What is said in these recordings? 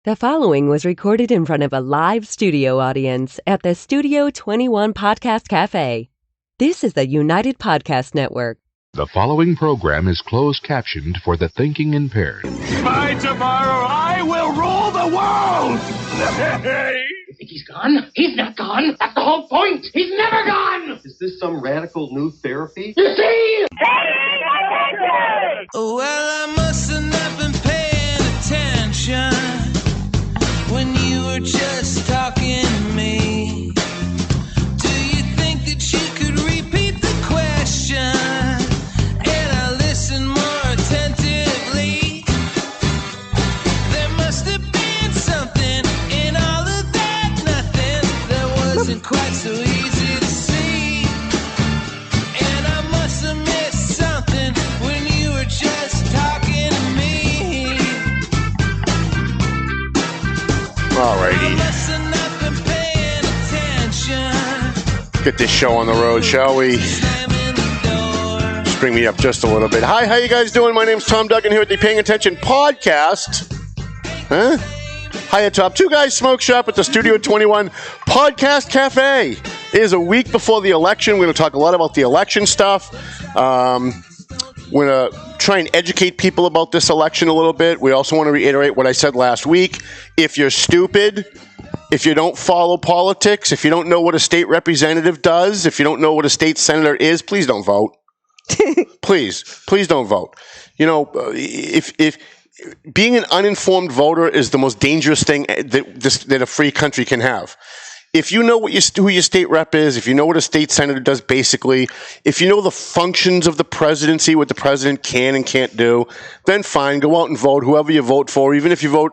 The following was recorded in front of a live studio audience at the Studio 21 Podcast Cafe. This is the United Podcast Network. The following program is closed captioned for the thinking impaired. By tomorrow, I will rule the world! You think he's gone? He's not gone. That's the whole point. He's never gone. Is this some radical new therapy? You see? Well, I must have not been paying attention when you were just talking to me. Do you think that you could repeat the question and I listen more attentively? There must have been something in all of that nothing that wasn't quite so easy to see. And I must have missed something when you were just talking to me. Alrighty. Get this show on the road, shall we? Just bring me up just a little bit. Hi, how you guys doing? My name's Tom Duggan here at the Paying Attention Podcast. Huh? Hi at top. Two Guys Smoke Shop at the Studio 21 Podcast Cafe. It is a week before the election. We're going to talk a lot about the election stuff. We're going to try and educate people about this election a little bit. We also want to reiterate what I said last week. If you're stupid, if you don't follow politics, if you don't know what a state representative does, if you don't know what a state senator is, please don't vote. Please don't vote. You know, if being an uninformed voter is the most dangerous thing that a free country can have. If you know who your state rep is, if you know what a state senator does basically, if you know the functions of the presidency, what the president can and can't do, then fine, go out and vote whoever you vote for. Even if you vote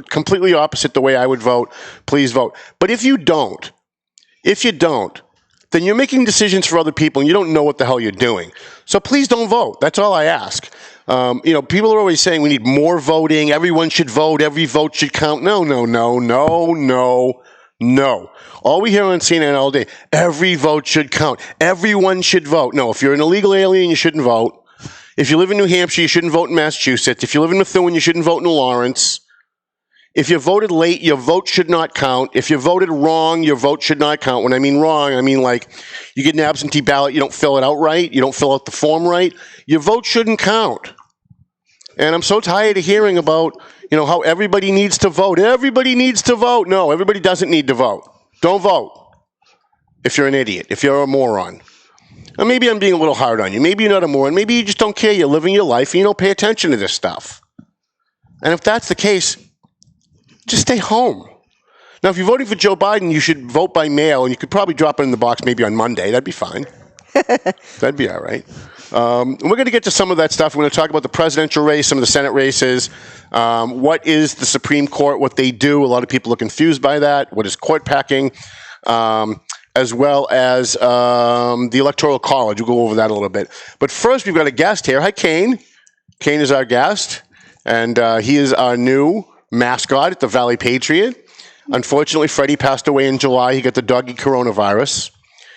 completely opposite the way I would vote, please vote. But if you don't, then you're making decisions for other people and you don't know what the hell you're doing. So please don't vote. That's all I ask. People are always saying we need more voting. Everyone should vote. Every vote should count. No. All we hear on CNN all day, every vote should count. Everyone should vote. No, if you're an illegal alien, you shouldn't vote. If you live in New Hampshire, you shouldn't vote in Massachusetts. If you live in Methuen, you shouldn't vote in Lawrence. If you voted late, your vote should not count. If you voted wrong, your vote should not count. When I mean wrong, I mean like you get an absentee ballot, you don't fill it out right, you don't fill out the form right, your vote shouldn't count. And I'm so tired of hearing about, how everybody needs to vote. Everybody needs to vote. No, everybody doesn't need to vote. Don't vote if you're an idiot, if you're a moron. Or maybe I'm being a little hard on you. Maybe you're not a moron. Maybe you just don't care. You're living your life and you don't pay attention to this stuff. And if that's the case, just stay home. Now, if you're voting for Joe Biden, you should vote by mail, and you could probably drop it in the box maybe on Monday. That'd be fine. That'd be all right. We're going to get to some of that stuff. We're going to talk about the presidential race, some of the Senate races. What is the Supreme Court, what they do. A lot of people are confused by that. What is court packing? As well as the Electoral College. We'll go over that a little bit. But first, we've got a guest here. Hi, Kane. Kane is our guest, and he is our new mascot at the Valley Patriot. Unfortunately, Freddie passed away in July. He got the doggy coronavirus.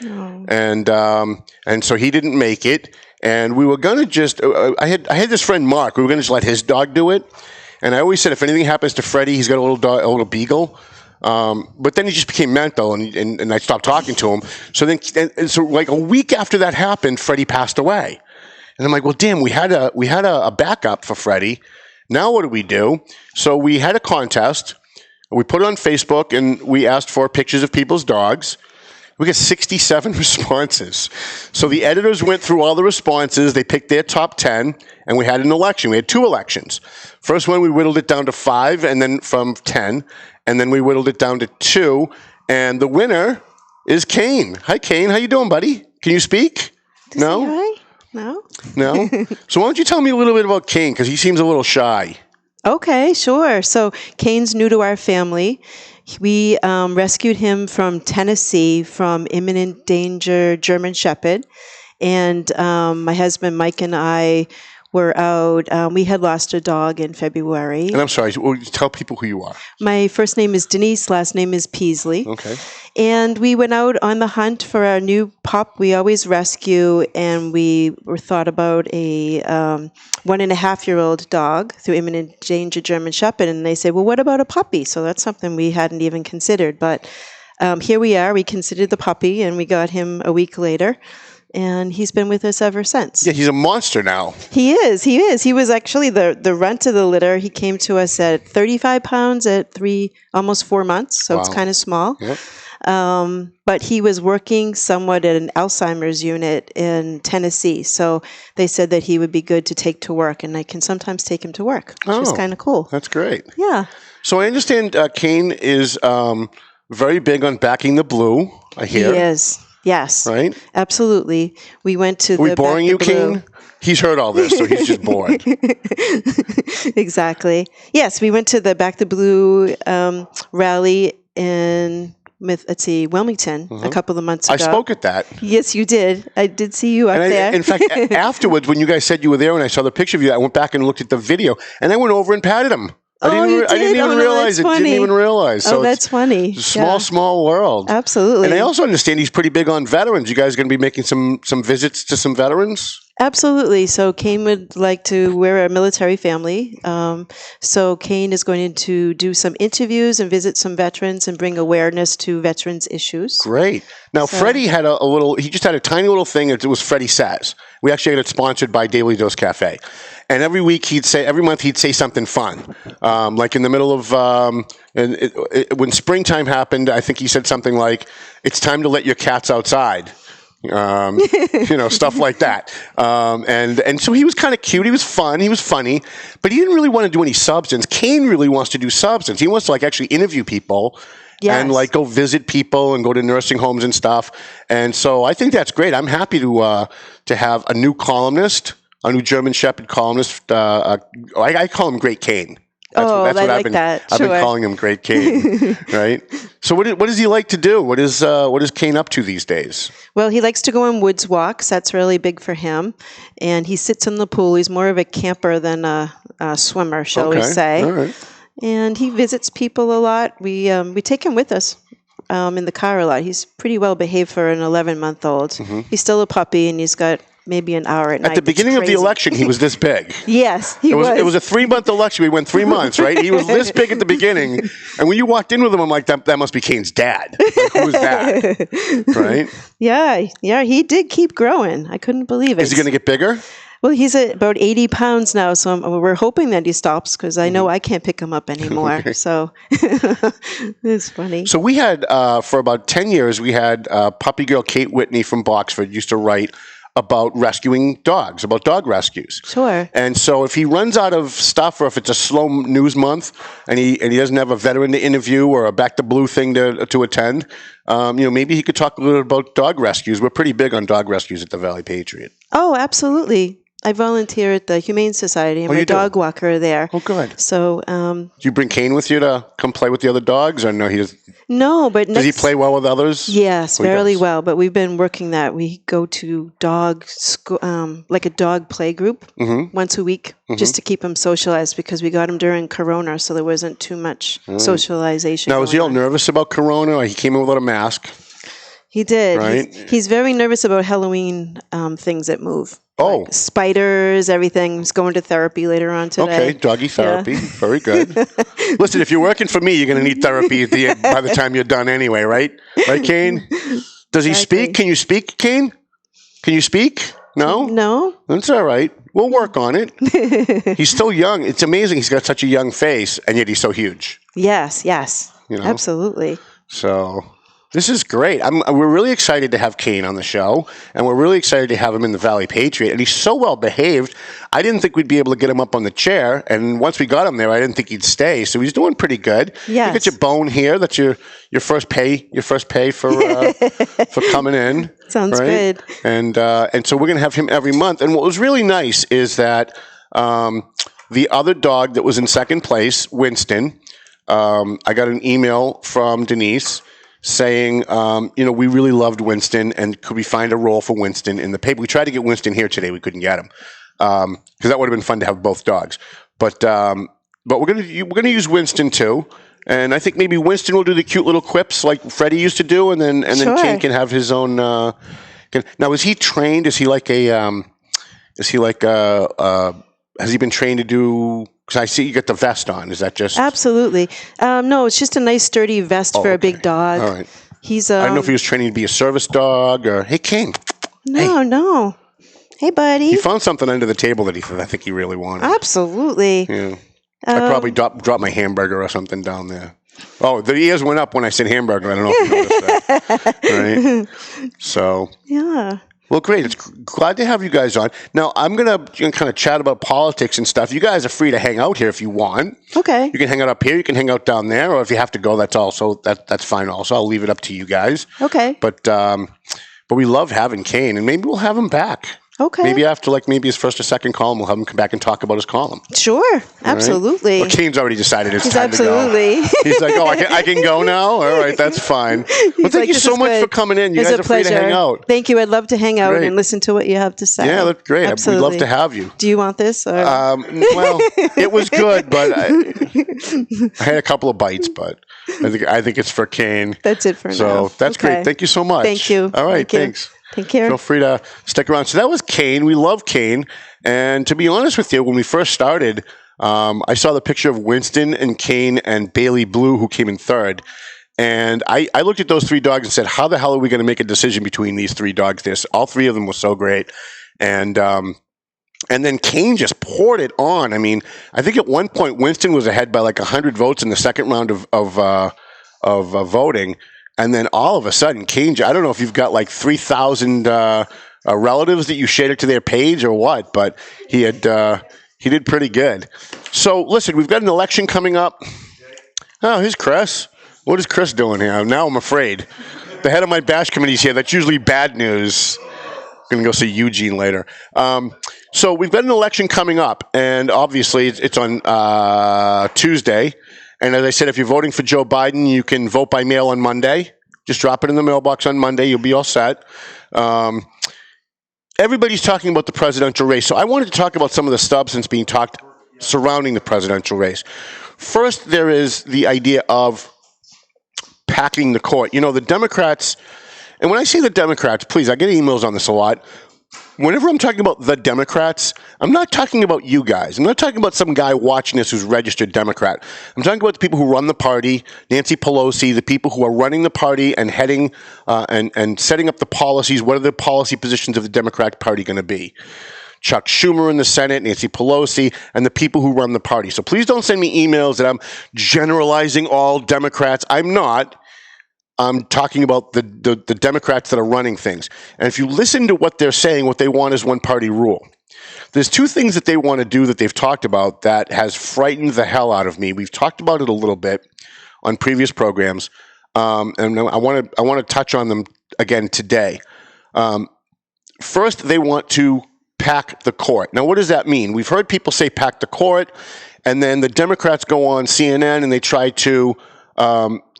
Oh. And so he didn't make it. And we were going to just, I had this friend, Mark, we were going to just let his dog do it. And I always said, if anything happens to Freddie, he's got a little dog, a little beagle. But then he just became mental and I stopped talking to him. So like a week after that happened, Freddie passed away. And I'm like, well, damn, we had a backup for Freddie. Now what do we do? So we had a contest. We put it on Facebook and we asked for pictures of people's dogs. We got 67 responses. So the editors went through all the responses. They picked their top 10, and we had an election. We had 2 elections. First one, we whittled it down to 5, and then from 10, and then we whittled it down to 2, and the winner is Kane. Hi, Kane. How you doing, buddy? Can you speak? No? Hi? No? No? So why don't you tell me a little bit about Kane, because he seems a little shy. Okay, sure. So Kane's new to our family. We rescued him from Tennessee from imminent danger German Shepherd. And my husband Mike and I were out. We had lost a dog in February. And I'm sorry, tell people who you are. My first name is Denise, last name is Peasley. Okay. And we went out on the hunt for our new pup. We always rescue, and we were thought about a 1.5-year-old dog through imminent danger German Shepherd. And they said, well, what about a puppy? So that's something we hadn't even considered. But here we are. We considered the puppy, and we got him a week later. And he's been with us ever since. Yeah, he's a monster now. He is. He was actually the runt of the litter. He came to us at 35 pounds at almost 4 months, so It's kind of small. Yep. But he was working somewhat at an Alzheimer's unit in Tennessee, so they said that he would be good to take to work, and I can sometimes take him to work, which is kind of cool. That's great. Yeah. So I understand Kane is very big on backing the blue, I hear. He is. Yes. Right? Absolutely. We went to Are we boring you, Kane? He's heard all this, so he's just bored. Exactly. Yes, we went to the Back the Blue rally in Wilmington a couple of months ago. I spoke at that. Yes, you did. I did see you up there. In fact, afterwards, when you guys said you were there and I saw the picture of you, I went back and looked at the video, and I went over and patted him. I didn't even realize it. Didn't even realize. So that's funny. It's a small world. Absolutely. And I also understand he's pretty big on veterans. You guys going to be making some visits to some veterans? Absolutely. So Kane would like to, we're a military family. So Kane is going to do some interviews and visit some veterans and bring awareness to veterans issues. Great. Now, Freddie had he just had a tiny little thing. It was Freddie Says. We actually had it sponsored by Daily Dose Cafe. And every month he'd say something fun. Like in the middle of, when springtime happened, I think he said something like, it's time to let your cats outside. Stuff like that. And so he was kind of cute. He was fun. He was funny, but he didn't really want to do any substance. Kane really wants to do substance. He wants to actually interview people. Yes. And go visit people and go to nursing homes and stuff. And so I think that's great. I'm happy to have a new columnist, a new German Shepherd columnist. I call him Great Kane. That's what I've been calling him, Great Kane. Right. So what does he like to do? What is Kane up to these days? Well, he likes to go on woods walks. That's really big for him. And he sits in the pool. He's more of a camper than a swimmer, shall we say? All right. And he visits people a lot. We take him with us in the car a lot. He's pretty well behaved for an 11-month-old. Mm-hmm. He's still a puppy, and he's got maybe an hour at night. At the beginning of the election, he was this big. Yes, he was. It was a 3-month election. We went 3 months, right? He was this big at the beginning. And when you walked in with him, I'm like, that must be Kane's dad. Like, who is that? Right? Yeah, he did keep growing. I couldn't believe it. Is he going to get bigger? Well, he's at about 80 pounds now, so we're hoping that he stops because I know I can't pick him up anymore. Okay. So it's funny. So we had, for about 10 years, we had puppy girl Kate Whitney from Boxford used to write about rescuing dogs, about dog rescues. Sure. And so if he runs out of stuff, or if it's a slow news month and he doesn't have a veteran to interview or a Back to Blue thing to attend, maybe he could talk a little about dog rescues. We're pretty big on dog rescues at the Valley Patriot. Oh, absolutely. I volunteer at the Humane Society. I'm a dog walker there. Oh, good. So, do you bring Kane with you to come play with the other dogs, or no? He does. No, but does he play well with others? Yes, fairly well. But we've been working that. We go to like a dog play group once a week, just to keep him socialized because we got him during Corona, so there wasn't too much socialization. Now, was he all nervous about Corona, or he came in without a mask? He did. Right? He's very nervous about Halloween things that move. Oh. Like spiders, everything. He's going to therapy later on today. Okay, doggy therapy. Yeah. Very good. Listen, if you're working for me, you're going to need therapy by the time you're done anyway, right? Right, Kane? Does he speak? Can you speak, Kane? Can you speak? No? No. That's all right. We'll work on it. He's still young. It's amazing he's got such a young face, and yet he's so huge. Yes. Absolutely. So this is great. We're really excited to have Kane on the show, and we're really excited to have him in the Valley Patriot. And he's so well behaved. I didn't think we'd be able to get him up on the chair, and once we got him there, I didn't think he'd stay. So he's doing pretty good. Yes. You got your bone here. That's your first pay. Your first pay for coming in. Sounds good. And so we're going to have him every month. And what was really nice is that the other dog that was in second place, Winston. I got an email from Denise saying, we really loved Winston, and could we find a role for Winston in the paper? We tried to get Winston here today. We couldn't get him. because that would have been fun to have both dogs. But we're gonna use Winston too, and I think maybe Winston will do the cute little quips like Freddie used to do, and then Kane can have his own. Now, is he trained? Is he like a? Has he been trained to do? Because I see you got the vest on. Is that just? Absolutely. No, it's just a nice sturdy vest for a big dog. All right. He's. I don't know if he was training to be a service dog or. Hey, Kane. No. Hey, buddy. He found something under the table that I think he really wanted. Absolutely. Yeah. I probably dropped my hamburger or something down there. Oh, the ears went up when I said hamburger. I don't know if you noticed that. Right? So. Yeah. Well, great. It's glad to have you guys on. Now, I'm going to kind of chat about politics and stuff. You guys are free to hang out here if you want. Okay. You can hang out up here. You can hang out down there. Or if you have to go, that's fine also. I'll leave it up to you guys. Okay. But we love having Kane, and maybe we'll have him back. Okay. Maybe after maybe his first or second column, we'll have him come back and talk about his column. Sure. Absolutely. Well, Kane's already decided it's time absolutely. to go. He's like, oh, I can go now? All right, that's fine. Well, thank you so much for coming in. You guys are free to hang out. Thank you. I'd love to hang out and listen to what you have to say. Yeah, that's great. Absolutely. We'd love to have you. Do you want this? Or? Well, it was good, but I had a couple of bites, but I think it's for Kane. That's it for now. So that's great. Thank you so much. Thank you. All right, thanks. Take care. Feel free to stick around. So that was Kane. We love Kane. And to be honest with you, when we first started, I saw the picture of Winston and Kane and Bailey Blue, who came in third. And I looked at those three dogs and said, how the hell are we going to make a decision between these three dogs? All three of them were so great. And then Kane just poured it on. I mean, I think at one point Winston was ahead by like 100 votes in the second round of voting. And then all of a sudden, Kane, I don't know if you've got like 3,000 relatives that you shared it to their page or what, but he did pretty good. So listen, we've got an election coming up. Oh, here's Chris. What is Chris doing here? Now I'm afraid. The head of my bash committee's here. That's usually bad news. I'm going to go see Eugene later. So we've got an election coming up, and obviously it's on Tuesday. And as I said, if you're voting for Joe Biden, you can vote by mail on Monday. Just drop it in the mailbox on Monday. You'll be all set. Everybody's talking about the presidential race. So I wanted to talk about some of the substance being talked surrounding the presidential race. First, there is the idea of packing the court. You know, the Democrats, and when I say the Democrats, please, I get emails on this a lot. Whenever I'm talking about the Democrats, I'm not talking about you guys. I'm not talking about some guy watching this who's registered Democrat. I'm talking about the people who run the party, Nancy Pelosi, the people who are running the party and heading and setting up the policies. What are the policy positions of the Democratic Party going to be? Chuck Schumer in the Senate, Nancy Pelosi, and the people who run the party. So please don't send me emails that I'm generalizing all Democrats. I'm not. I'm talking about the Democrats that are running things. And if you listen to what they're saying, what they want is one-party rule. There's two things that they want to do that they've talked about that has frightened the hell out of me. We've talked about it a little bit on previous programs, and I want to touch on them again today. First, they want to pack the court. Now, what does that mean? We've heard people say pack the court, and then the Democrats go on CNN and they try to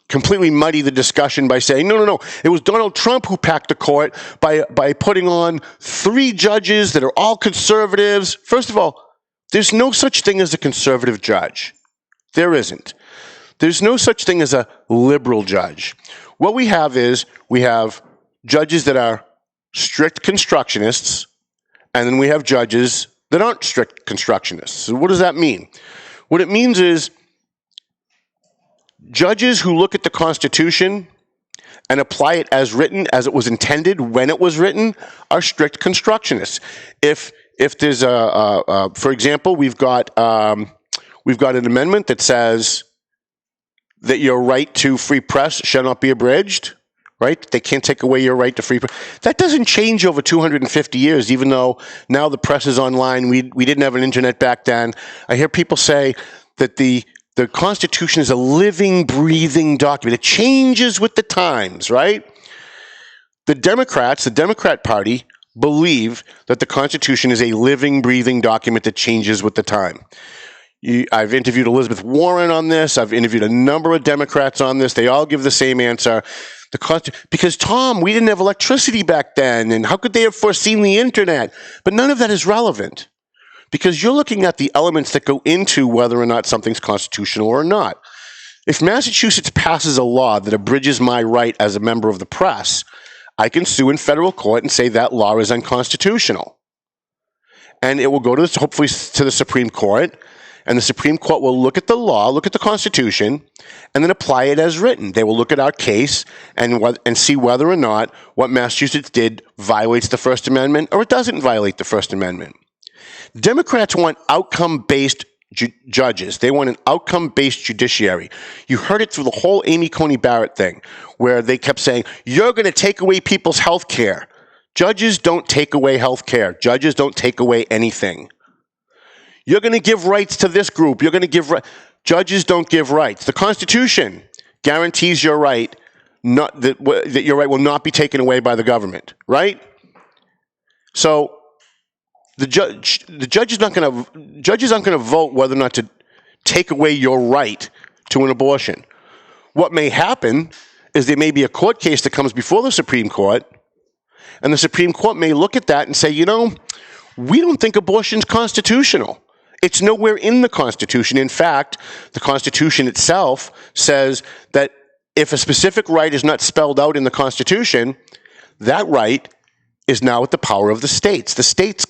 completely muddy the discussion by saying, no, it was Donald Trump who packed the court by putting on 3 judges that are all conservatives. First of all, there's no such thing as a conservative judge. There isn't. There's no such thing as a liberal judge. What we have is we have judges that are strict constructionists, and then we have judges that aren't strict constructionists. So what does that mean? What it means is judges who look at the Constitution and apply it as written, as it was intended when it was written, are strict constructionists. If there's for example, we've got an amendment that says that your right to free press shall not be abridged, right? They can't take away your right to free press. That doesn't change over 250 years, even though now the press is online. We didn't have an internet back then. I hear people say that the Constitution is a living, breathing document. It changes with the times, right? The Democrats, the Democrat Party, believe that the Constitution is a living, breathing document that changes with the time. I've interviewed Elizabeth Warren on this. I've interviewed a number of Democrats on this. They all give the same answer. Because, Tom, we didn't have electricity back then, and how could they have foreseen the internet? But none of that is relevant. because you're looking at the elements that go into whether or not something's constitutional or not. If Massachusetts passes a law that abridges my right as a member of the press, I can sue in federal court and say that law is unconstitutional. And it will go to hopefully to the Supreme Court, and the Supreme Court will look at the law, look at the Constitution, and then apply it as written. They will look at our case and see whether or not what Massachusetts did violates the First Amendment or it doesn't violate the First Amendment. Democrats want outcome-based judges. They want an outcome-based judiciary. You heard it through the whole Amy Coney Barrett thing, where they kept saying, you're going to take away people's health care. Judges don't take away health care. Judges don't take away anything. You're going to give rights to this group. You're going to give judges don't give rights. The Constitution guarantees your right, that your right will not be taken away by the government, right? So the judge aren't going to vote whether or not to take away your right to an abortion. What may happen is there may be a court case that comes before the Supreme Court, and the Supreme Court may look at that and say, we don't think abortion's constitutional. It's nowhere in the Constitution. In fact, the Constitution itself says that if a specific right is not spelled out in the Constitution, that right is now at the power of the states. The states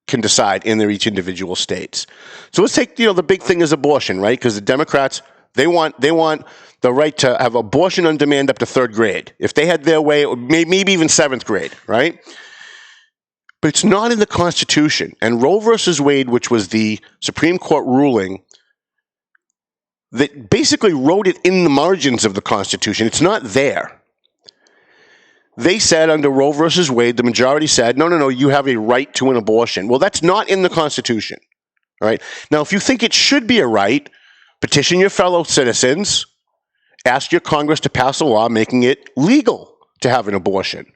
can decide in their each individual states. So let's take, the big thing is abortion, right? Because the Democrats, they want the right to have abortion on demand up to 3rd grade. If they had their way, maybe even 7th grade, right? But it's not in the Constitution. And Roe versus Wade, which was the Supreme Court ruling that basically wrote it in the margins of the Constitution, it's not there. They said under Roe versus Wade, the majority said, no, you have a right to an abortion. Well, that's not in the Constitution, right? Now, if you think it should be a right, petition your fellow citizens, ask your Congress to pass a law making it legal to have an abortion.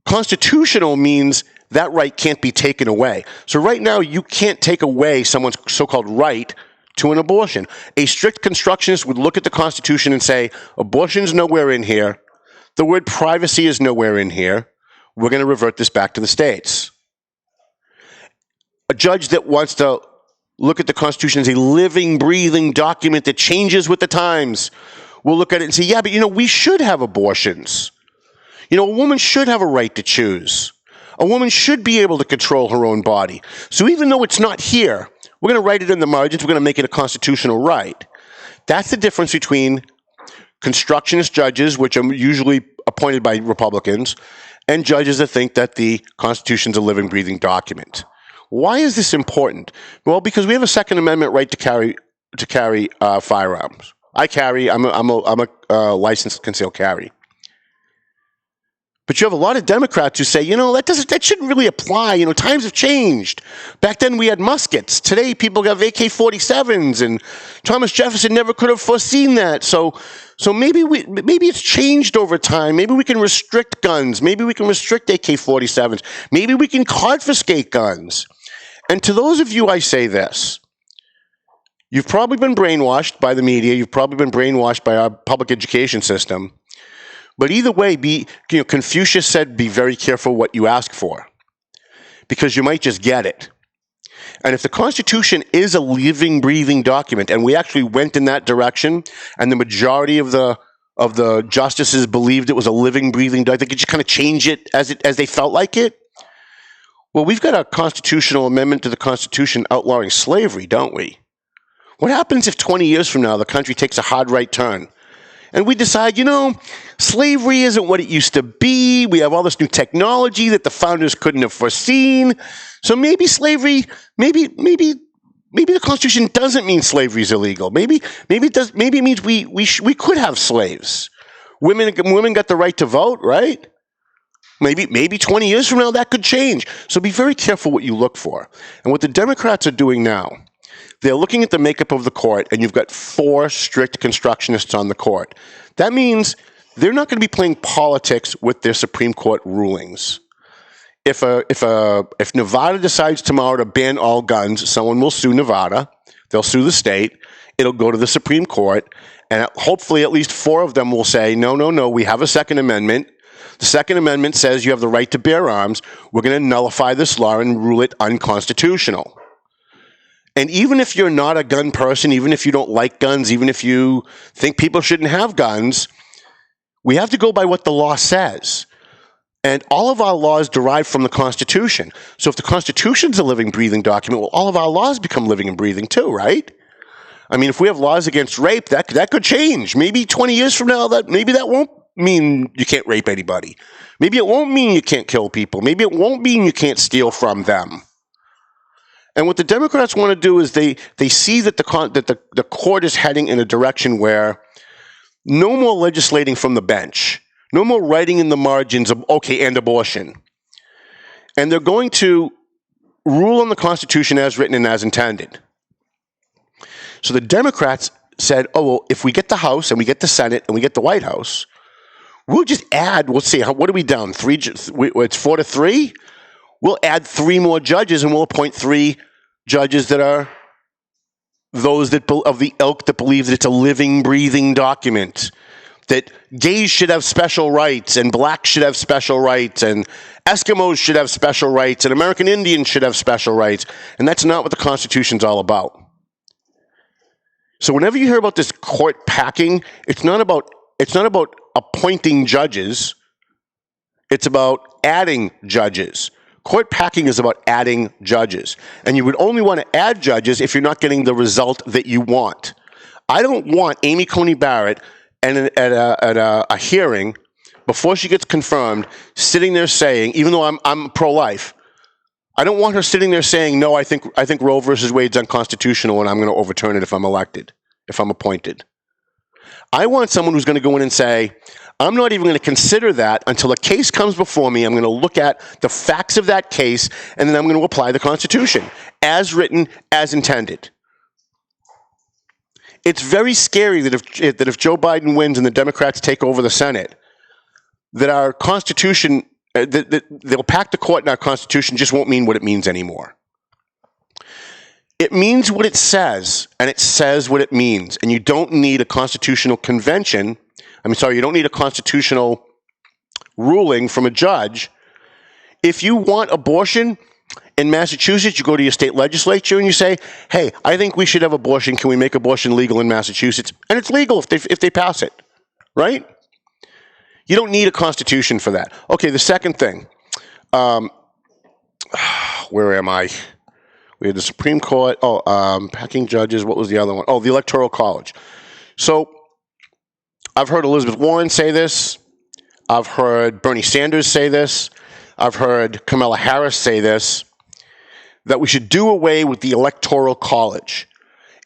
Constitutional means that right can't be taken away. So right now, you can't take away someone's so-called right to an abortion. A strict constructionist would look at the Constitution and say, abortion's nowhere in here. The word privacy is nowhere in here. We're going to revert this back to the states. A judge that wants to look at the Constitution as a living, breathing document that changes with the times will look at it and say, yeah, but we should have abortions. A woman should have a right to choose. A woman should be able to control her own body. So even though it's not here, we're going to write it in the margins. We're going to make it a constitutional right. That's the difference between constructionist judges, which are usually appointed by Republicans, and judges that think that the Constitution's a living, breathing document. Why is this important? Well, because we have a Second Amendment right to carry firearms. I carry. I'm a licensed concealed carry. But you have a lot of Democrats who say, that shouldn't really apply. Times have changed. Back then we had muskets. Today people have AK-47s, and Thomas Jefferson never could have foreseen that. So maybe it's changed over time. Maybe we can restrict guns. Maybe we can restrict AK-47s. Maybe we can confiscate guns. And to those of you, I say this. You've probably been brainwashed by the media. You've probably been brainwashed by our public education system. But either way, Confucius said, be very careful what you ask for, because you might just get it. And if the Constitution is a living, breathing document, and we actually went in that direction, and the majority of the justices believed it was a living, breathing document, they could just kind of change it as they felt like it. Well, we've got a constitutional amendment to the Constitution outlawing slavery, don't we? What happens if 20 years from now the country takes a hard right turn? And we decide, slavery isn't what it used to be. We have all this new technology that the founders couldn't have foreseen. So maybe slavery, maybe the Constitution doesn't mean slavery is illegal. Maybe it does. Maybe it means we could have slaves. Women got the right to vote, right? Maybe 20 years from now that could change. So be very careful what you look for. And what the Democrats are doing now, they're looking at the makeup of the court, and you've got 4 strict constructionists on the court. That means they're not going to be playing politics with their Supreme Court rulings. If Nevada decides tomorrow to ban all guns, someone will sue Nevada. They'll sue the state. It'll go to the Supreme Court, and hopefully at least 4 of them will say, no, we have a Second Amendment. The Second Amendment says you have the right to bear arms. We're going to nullify this law and rule it unconstitutional. And even if you're not a gun person, even if you don't like guns, even if you think people shouldn't have guns, we have to go by what the law says. And all of our laws derive from the Constitution. So if the Constitution's a living, breathing document, well, all of our laws become living and breathing too, right? I mean, if we have laws against rape, that could change. Maybe 20 years from now, maybe that won't mean you can't rape anybody. Maybe it won't mean you can't kill people. Maybe it won't mean you can't steal from them. And what the Democrats want to do is they see that the court is heading in a direction where no more legislating from the bench, no more writing in the margins of, okay, and abortion. And they're going to rule on the Constitution as written and as intended. So the Democrats said, oh, well, if we get the House and we get the Senate and we get the White House, we'll just add, let's see, what are we down? It's 4-3? We'll add 3 more judges and we'll appoint 3 judges that are those that of the ilk that believe that it's a living, breathing document, that gays should have special rights and blacks should have special rights and Eskimos should have special rights and American Indians should have special rights. And that's not what the Constitution's all about. So whenever you hear about this court packing, it's not about appointing judges. It's about adding judges. Court packing is about adding judges. And you would only want to add judges if you're not getting the result that you want. I don't want Amy Coney Barrett at a hearing before she gets confirmed sitting there saying, even though I'm pro-life, I don't want her sitting there saying, no, I think Roe versus Wade's unconstitutional and I'm going to overturn it if I'm elected, if I'm appointed. I want someone who's going to go in and say, I'm not even going to consider that until a case comes before me. I'm going to look at the facts of that case, and then I'm going to apply the Constitution as written, as intended. It's very scary that if Joe Biden wins and the Democrats take over the Senate, that our Constitution, that they'll pack the court and our Constitution just won't mean what it means anymore. It means what it says, and it says what it means. And you don't need a constitutional convention. You don't need a constitutional ruling from a judge. If you want abortion in Massachusetts, you go to your state legislature and you say, hey, I think we should have abortion. Can we make abortion legal in Massachusetts? And it's legal if they pass it, right? You don't need a constitution for that. Okay, the second thing. Where am I? We had the Supreme Court. Packing judges. What was the other one? Oh, the Electoral College. So I've heard Elizabeth Warren say this. I've heard Bernie Sanders say this. I've heard Kamala Harris say this, that we should do away with the Electoral College.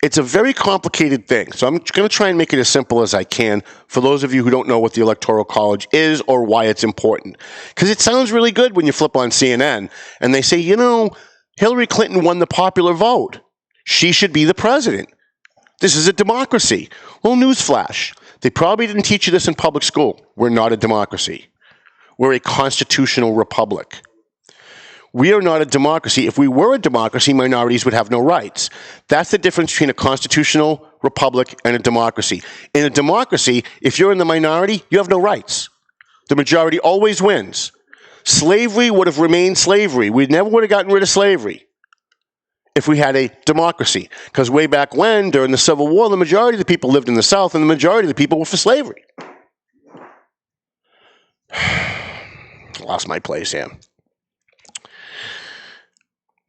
It's a very complicated thing, so I'm going to try and make it as simple as I can for those of you who don't know what the Electoral College is or why it's important. Because it sounds really good when you flip on CNN and they say, Hillary Clinton won the popular vote. She should be the president. This is a democracy. Well, newsflash. They probably didn't teach you this in public school. We're not a democracy. We're a constitutional republic. We are not a democracy. If we were a democracy, minorities would have no rights. That's the difference between a constitutional republic and a democracy. In a democracy, if you're in the minority, you have no rights. The majority always wins. Slavery would have remained slavery. We never would have gotten rid of slavery if we had a democracy. Because way back when, during the Civil War, the majority of the people lived in the South and the majority of the people were for slavery. Lost my place here.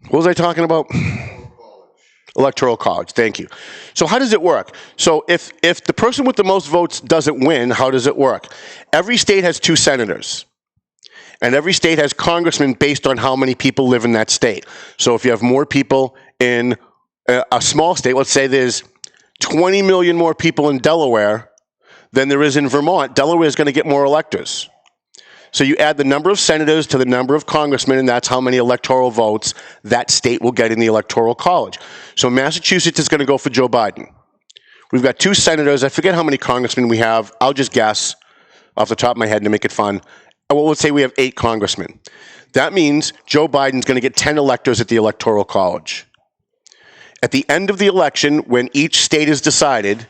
What was I talking about? Electoral College. Thank you. So how does it work? So if the person with the most votes doesn't win, how does it work? Every state has 2 senators. And every state has congressmen based on how many people live in that state. So if you have more people in a small state, let's say there's 20 million more people in Delaware than there is in Vermont, Delaware is going to get more electors. So you add the number of senators to the number of congressmen, and that's how many electoral votes that state will get in the Electoral College. So Massachusetts is going to go for Joe Biden. We've got 2 senators. I forget how many congressmen we have. I'll just guess off the top of my head to make it fun. Well, let's say we have 8 congressmen. That means Joe Biden's going to get 10 electors at the Electoral College. At the end of the election, when each state is decided,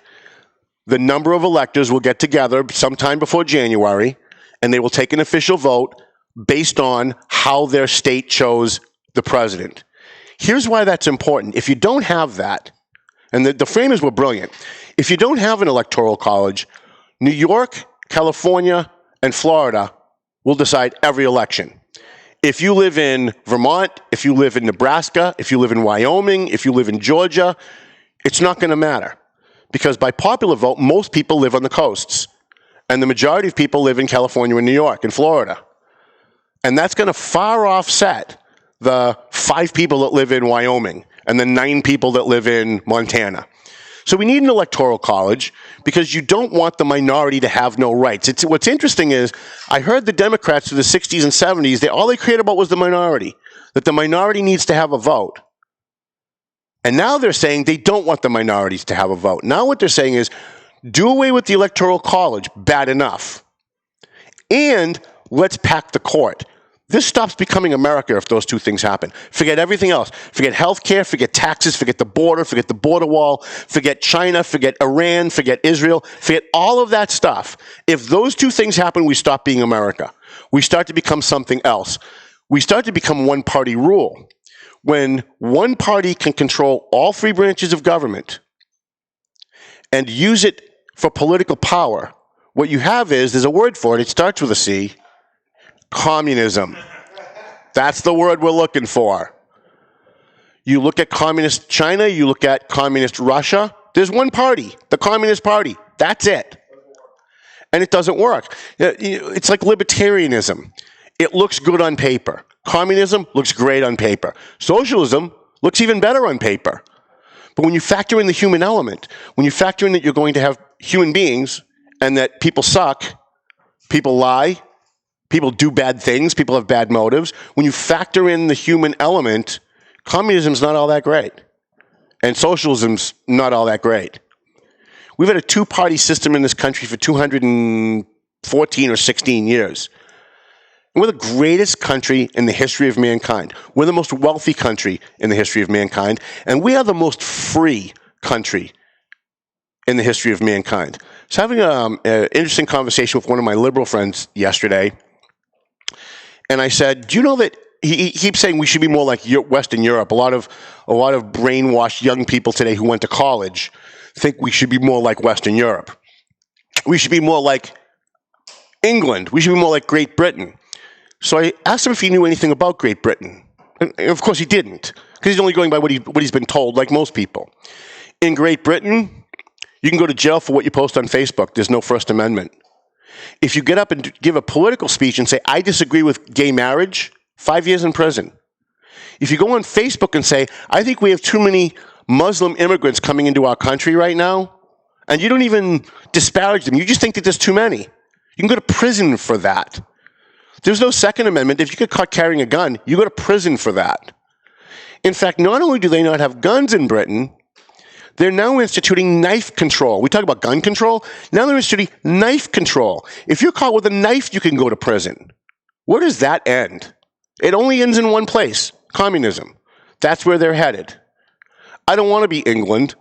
the number of electors will get together sometime before January, and they will take an official vote based on how their state chose the president. Here's why that's important. If you don't have that, and the framers were brilliant, if you don't have an electoral college, New York, California, and Florida will decide every election. If you live in Vermont, if you live in Nebraska, if you live in Wyoming, if you live in Georgia, it's not going to matter. Because by popular vote, most people live on the coasts. And the majority of people live in California and New York and Florida. And that's going to far offset the 5 people that live in Wyoming and the 9 people that live in Montana. So we need an electoral college because you don't want the minority to have no rights. What's interesting is I heard the Democrats through the 60s and 70s, all they cared about was the minority, that the minority needs to have a vote. And now they're saying they don't want the minorities to have a vote. Now what they're saying is do away with the Electoral College, bad enough. And let's pack the court. This stops becoming America if those two things happen. Forget everything else. Forget health care, forget taxes, forget the border wall, forget China, forget Iran, forget Israel, forget all of that stuff. If those two things happen, we stop being America. We start to become something else. We start to become one-party rule. When one party can control all 3 branches of government and use it for political power, what you have is, there's a word for it, it starts with a C, communism. That's the word we're looking for. You look at communist China, you look at communist Russia, there's one party, the Communist Party. That's it. And it doesn't work. It's like libertarianism. It looks good on paper. Communism looks great on paper. Socialism looks even better on paper. But when you factor in the human element, when you factor in that you're going to have human beings and that people suck, people lie, people do bad things, people have bad motives, when you factor in the human element, communism's not all that great. And socialism's not all that great. We've had a 2-party system in this country for 214 or 16 years. We're the greatest country in the history of mankind. We're the most wealthy country in the history of mankind. And we are the most free country in the history of mankind. So having an interesting conversation with one of my liberal friends yesterday. And I said, do you know that he keeps saying we should be more like Western Europe. A lot of brainwashed young people today who went to college think we should be more like Western Europe. We should be more like England. We should be more like Great Britain. So I asked him if he knew anything about Great Britain. And of course he didn't, because he's only going by what he's been told, like most people. In Great Britain, you can go to jail for what you post on Facebook. There's no First Amendment. If you get up and give a political speech and say, I disagree with gay marriage, 5 years in prison. If you go on Facebook and say, I think we have too many Muslim immigrants coming into our country right now, and you don't even disparage them, you just think that there's too many, you can go to prison for that. There's no Second Amendment. If you get caught carrying a gun, you go to prison for that. In fact, not only do they not have guns in Britain, they're now instituting knife control. We talk about gun control. Now they're instituting knife control. If you're caught with a knife, you can go to prison. Where does that end? It only ends in one place, communism. That's where they're headed. I don't want to be England.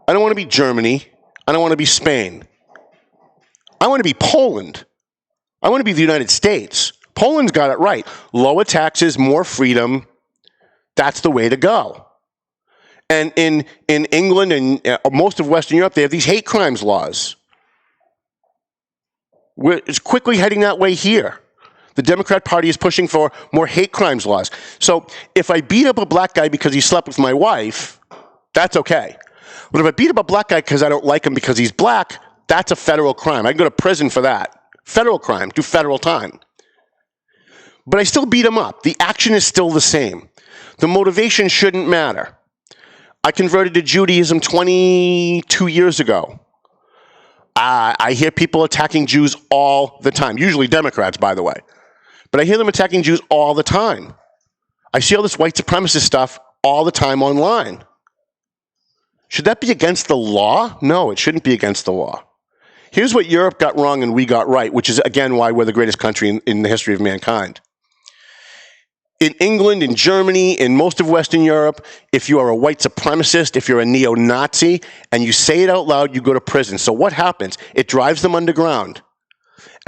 I don't want to be Germany. I don't want to be Spain. I want to be Poland. I want to be the United States. Poland's got it right. Lower taxes, more freedom. That's the way to go. And in England and most of Western Europe, they have these hate crimes laws. It's quickly heading that way here. The Democrat Party is pushing for more hate crimes laws. So if I beat up a black guy because he slept with my wife, that's okay. But if I beat up a black guy because I don't like him because he's black, that's a federal crime. I can go to prison for that. Federal crime, do federal time. But I still beat him up. The action is still the same. The motivation shouldn't matter. I converted to Judaism 22 years ago. I hear people attacking Jews all the time, usually Democrats, by the way. But I hear them attacking Jews all the time. I see all this white supremacist stuff all the time online. Should that be against the law? No, it shouldn't be against the law. Here's what Europe got wrong and we got right, which is, again, why we're the greatest country in the history of mankind. In England, in Germany, in most of Western Europe, if you are a white supremacist, if you're a neo-Nazi, and you say it out loud, you go to prison. So what happens? It drives them underground.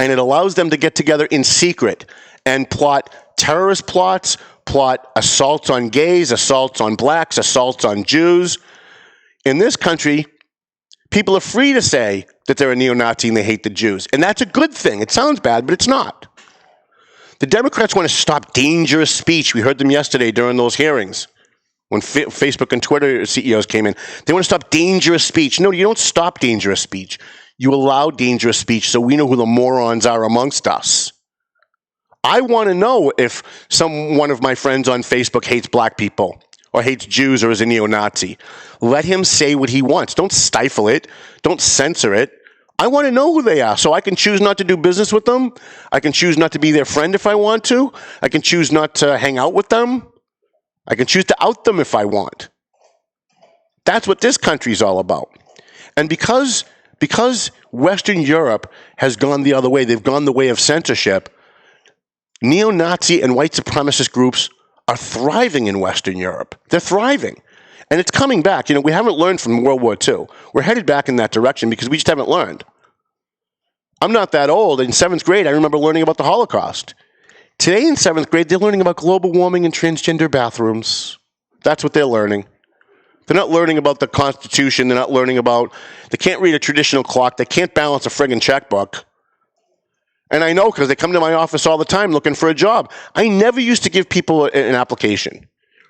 And it allows them to get together in secret and plot terrorist plots, plot assaults on gays, assaults on blacks, assaults on Jews. In this country, people are free to say that they're a neo-Nazi and they hate the Jews. And that's a good thing. It sounds bad, but it's not. The Democrats want to stop dangerous speech. We heard them yesterday during those hearings when Facebook and Twitter CEOs came in. They want to stop dangerous speech. No, you don't stop dangerous speech. You allow dangerous speech so we know who the morons are amongst us. I want to know if one of my friends on Facebook hates black people or hates Jews or is a neo-Nazi. Let him say what he wants. Don't stifle it. Don't censor it. I want to know who they are so I can choose not to do business with them. I can choose not to be their friend if I want to. I can choose not to hang out with them. I can choose to out them if I want. That's what this country's all about. And because Western Europe has gone the other way, they've gone the way of censorship, neo-Nazi and white supremacist groups are thriving in Western Europe. They're thriving. And it's coming back. You know, we haven't learned from World War II. We're headed back in that direction because we just haven't learned. I'm not that old. In 7th grade, I remember learning about the Holocaust. Today in 7th grade, they're learning about global warming and transgender bathrooms. That's what they're learning. They're not learning about the Constitution. They're not learning about, they can't read a traditional clock. They can't balance a friggin' checkbook. And I know because they come to my office all the time looking for a job. I never used to give people an application,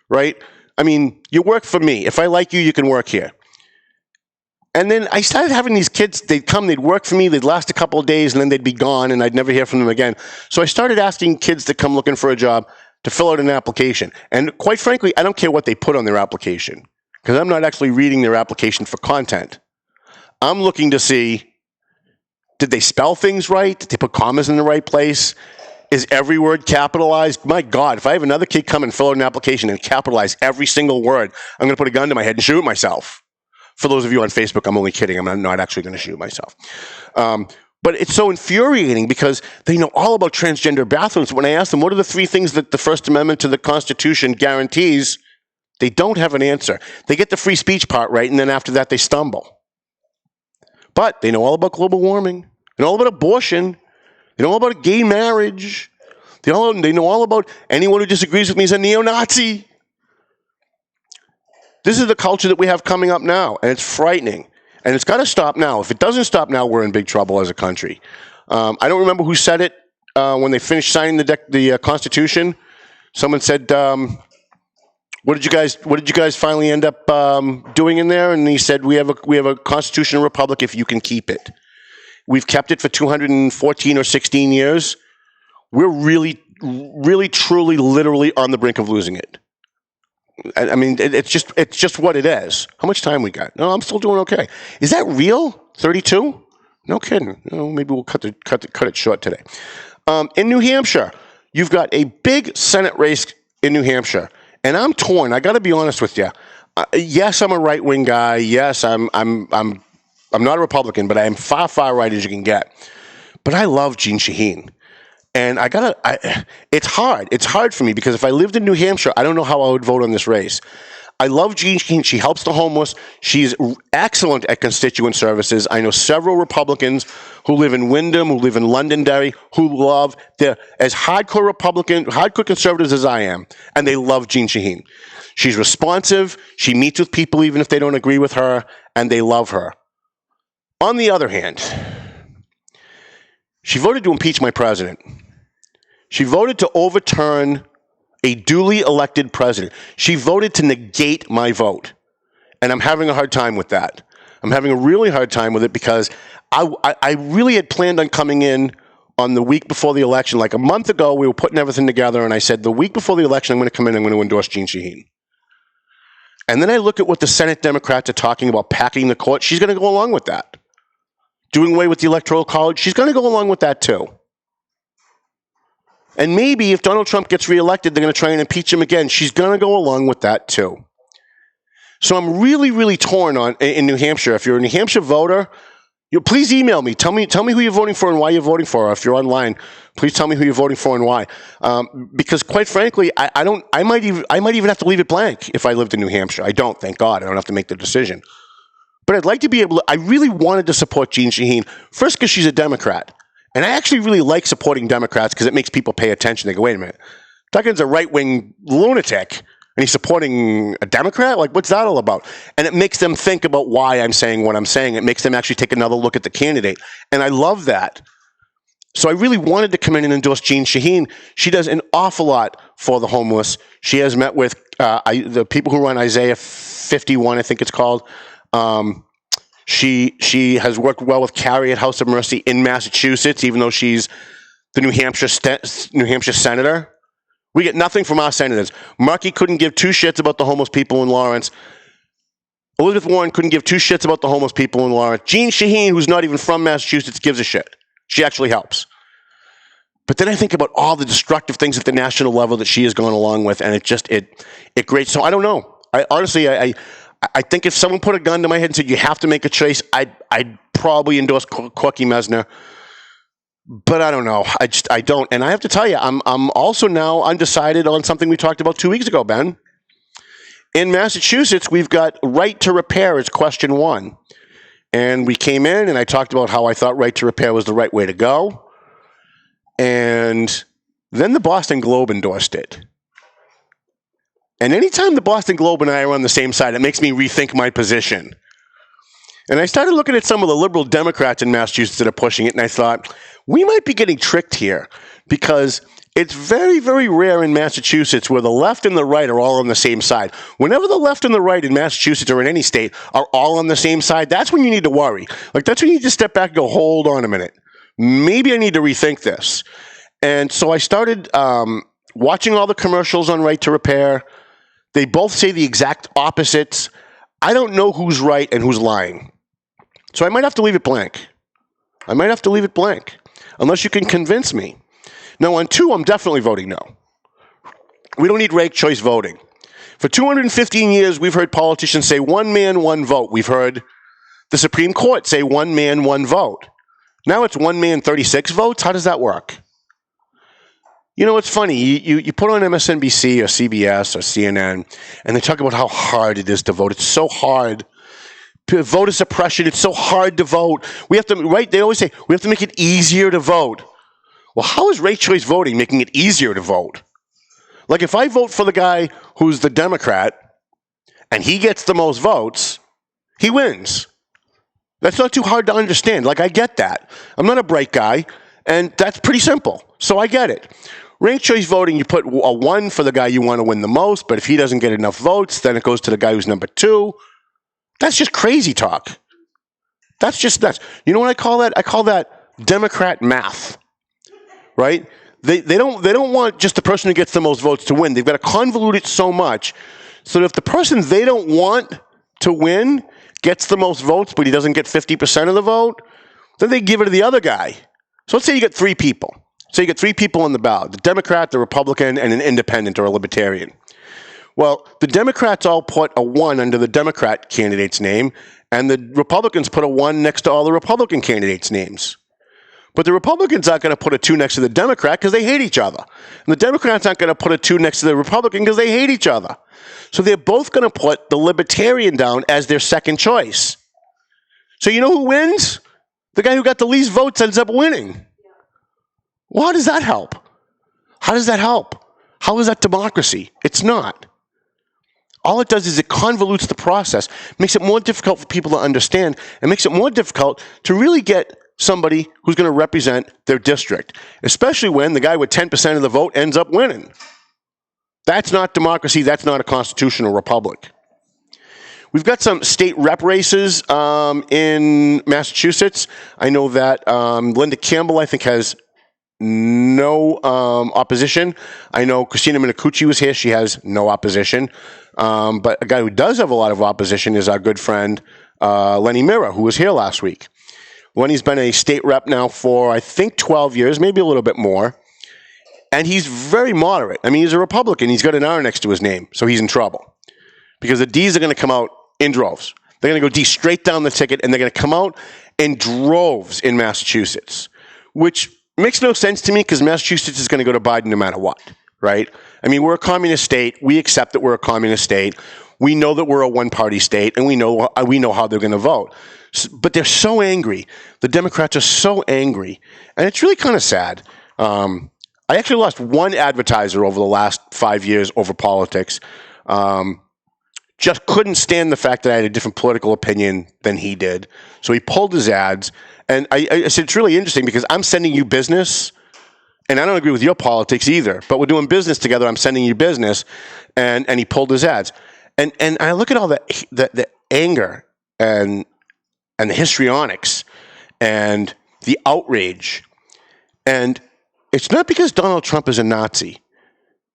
right? I mean, you work for me. If I like you, you can work here. And then I started having these kids, they'd come, they'd work for me, they'd last a couple of days, and then they'd be gone, and I'd never hear from them again. So I started asking kids that come looking for a job to fill out an application. And quite frankly, I don't care what they put on their application, because I'm not actually reading their application for content. I'm looking to see, did they spell things right? Did they put commas in the right place? Is every word capitalized? My God, if I have another kid come and fill out an application and capitalize every single word, I'm going to put a gun to my head and shoot myself. For those of you on Facebook, I'm only kidding. I'm not actually going to shoot myself. But it's so infuriating because they know all about transgender bathrooms. When I ask them, what are the 3 things that the First Amendment to the Constitution guarantees? They don't have an answer. They get the free speech part right, and then after that, they stumble. But they know all about global warming. They know all about abortion. They know all about gay marriage. They know all about anyone who disagrees with me is a neo-Nazi. This is the culture that we have coming up now, and it's frightening. And it's got to stop now. If it doesn't stop now, we're in big trouble as a country. I don't remember who said it when they finished signing the Constitution. Someone said, "What did you guys finally end up doing in there?" And he said, "We have a constitutional republic if you can keep it. We've kept it for 214 or 16 years. We're really, really, truly, literally on the brink of losing it." I mean, it's just what it is. How much time we got? No, I'm still doing okay. Is that real? 32? No kidding. Maybe we'll cut it short today. In New Hampshire, you've got a big Senate race in New Hampshire, and I'm torn. I got to be honest with you. Yes, I'm a right-wing guy. Yes, I'm not a Republican, but I am far right as you can get. But I love Jeanne Shaheen. And it's hard. It's hard for me because if I lived in New Hampshire, I don't know how I would vote on this race. I love Jeanne Shaheen. She helps the homeless. She's excellent at constituent services. I know several Republicans who live in Wyndham, who live in Londonderry, they're as hardcore conservatives as I am, and they love Jeanne Shaheen. She's responsive. She meets with people even if they don't agree with her, and they love her. On the other hand, she voted to impeach my president. She voted to overturn a duly elected president. She voted to negate my vote. And I'm having a hard time with that. I'm having a really hard time with it because I really had planned on coming in on the week before the election. Like a month ago, we were putting everything together, and I said, the week before the election, I'm going to come in, I'm going to endorse Jeanne Shaheen. And then I look at what the Senate Democrats are talking about, packing the court. She's going to go along with that. Doing away with the Electoral College, she's going to go along with that too. And maybe if Donald Trump gets reelected, they're going to try and impeach him again. She's going to go along with that too. So I'm really, really torn in New Hampshire. If you're a New Hampshire voter, please email me. Tell me who you're voting for and why you're voting for. Or if you're online, please tell me who you're voting for and why. Because quite frankly, I might even have to leave it blank if I lived in New Hampshire. I don't, thank God. I don't have to make the decision. But I'd like to be able to, I really wanted to support Jeanne Shaheen, first because she's a Democrat. And I actually really like supporting Democrats because it makes people pay attention. They go, wait a minute, Duggan's a right-wing lunatic, and he's supporting a Democrat? Like, what's that all about? And it makes them think about why I'm saying what I'm saying. It makes them actually take another look at the candidate. And I love that. So I really wanted to come in and endorse Jean Shaheen. She does an awful lot for the homeless. She has met with the people who run Isaiah 51, I think it's called. She has worked well with Carrie at House of Mercy in Massachusetts, even though she's the New Hampshire senator. We get nothing from our senators. Markey couldn't give two shits about the homeless people in Lawrence. Elizabeth Warren couldn't give two shits about the homeless people in Lawrence. Jean Shaheen, who's not even from Massachusetts, gives a shit. She actually helps. But then I think about all the destructive things at the national level that she has gone along with, and it grates. So I don't know. I honestly think if someone put a gun to my head and said you have to make a choice, I'd probably endorse Corky Mesner. But I don't know. I don't. And I have to tell you, I'm also now undecided on something we talked about 2 weeks ago, Ben. In Massachusetts, we've got right to repair as question 1. And we came in and I talked about how I thought right to repair was the right way to go. And then the Boston Globe endorsed it. And anytime the Boston Globe and I are on the same side, it makes me rethink my position. And I started looking at some of the liberal Democrats in Massachusetts that are pushing it, and I thought, we might be getting tricked here because it's very, very rare in Massachusetts where the left and the right are all on the same side. Whenever the left and the right in Massachusetts or in any state are all on the same side, that's when you need to worry. Like, that's when you need to step back and go, hold on a minute. Maybe I need to rethink this. And so I started watching all the commercials on Right to Repair. They both say the exact opposites. I don't know who's right and who's lying. So I might have to leave it blank. Unless you can convince me. Now, on 2, I'm definitely voting no. We don't need ranked choice voting. For 215 years, we've heard politicians say one man, one vote. We've heard the Supreme Court say one man, one vote. Now it's one man, 36 votes? How does that work? You know, it's funny. You put on MSNBC or CBS or CNN, and they talk about how hard it is to vote. It's so hard. Voter suppression, it's so hard to vote. We have to, right? They always say, we have to make it easier to vote. Well, how is ranked choice voting making it easier to vote? Like, if I vote for the guy who's the Democrat, and he gets the most votes, he wins. That's not too hard to understand. Like, I get that. I'm not a bright guy, and that's pretty simple. So I get it. Ranked choice voting, you put a 1 for the guy you want to win the most, but if he doesn't get enough votes, then it goes to the guy who's number 2. That's just crazy talk. That's just nuts. You know what I call that? I call that Democrat math, right? They don't want just the person who gets the most votes to win. They've got to convolute it so much so that if the person they don't want to win gets the most votes, but he doesn't get 50% of the vote, then they give it to the other guy. So let's say you get 3 people. So you get 3 people on the ballot, the Democrat, the Republican, and an independent or a libertarian. Well, the Democrats all put a 1 under the Democrat candidate's name, and the Republicans put a 1 next to all the Republican candidates' names. But the Republicans aren't going to put a 2 next to the Democrat because they hate each other. And the Democrats aren't going to put a 2 next to the Republican because they hate each other. So they're both going to put the Libertarian down as their second choice. So you know who wins? The guy who got the least votes ends up winning. Well, how does that help? How does that help? How is that democracy? It's not. All it does is it convolutes the process, makes it more difficult for people to understand, and makes it more difficult to really get somebody who's going to represent their district, especially when the guy with 10% of the vote ends up winning. That's not democracy. That's not a constitutional republic. We've got some state rep races in Massachusetts. I know that Linda Campbell, I think, has no opposition. I know Christina Minicucci was here. She has no opposition. But a guy who does have a lot of opposition is our good friend Lenny Mira, who was here last week. Lenny's been a state rep now for, I think, 12 years, maybe a little bit more. And he's very moderate. I mean, he's a Republican. He's got an R next to his name, so he's in trouble. Because the D's are going to come out in droves. They're going to go D straight down the ticket, and they're going to come out in droves in Massachusetts, which makes no sense to me because Massachusetts is going to go to Biden no matter what, right? I mean, we're a communist state. We accept that we're a communist state. We know that we're a one-party state, and we know how they're going to vote. But they're so angry. The Democrats are so angry. And it's really kind of sad. I actually lost one advertiser over the last 5 years over politics. Just couldn't stand the fact that I had a different political opinion than he did. So he pulled his ads. And I said, it's really interesting because I'm sending you business. And I don't agree with your politics either. But we're doing business together. I'm sending you business. And he pulled his ads. And I look at all the anger and the histrionics and the outrage. And it's not because Donald Trump is a Nazi.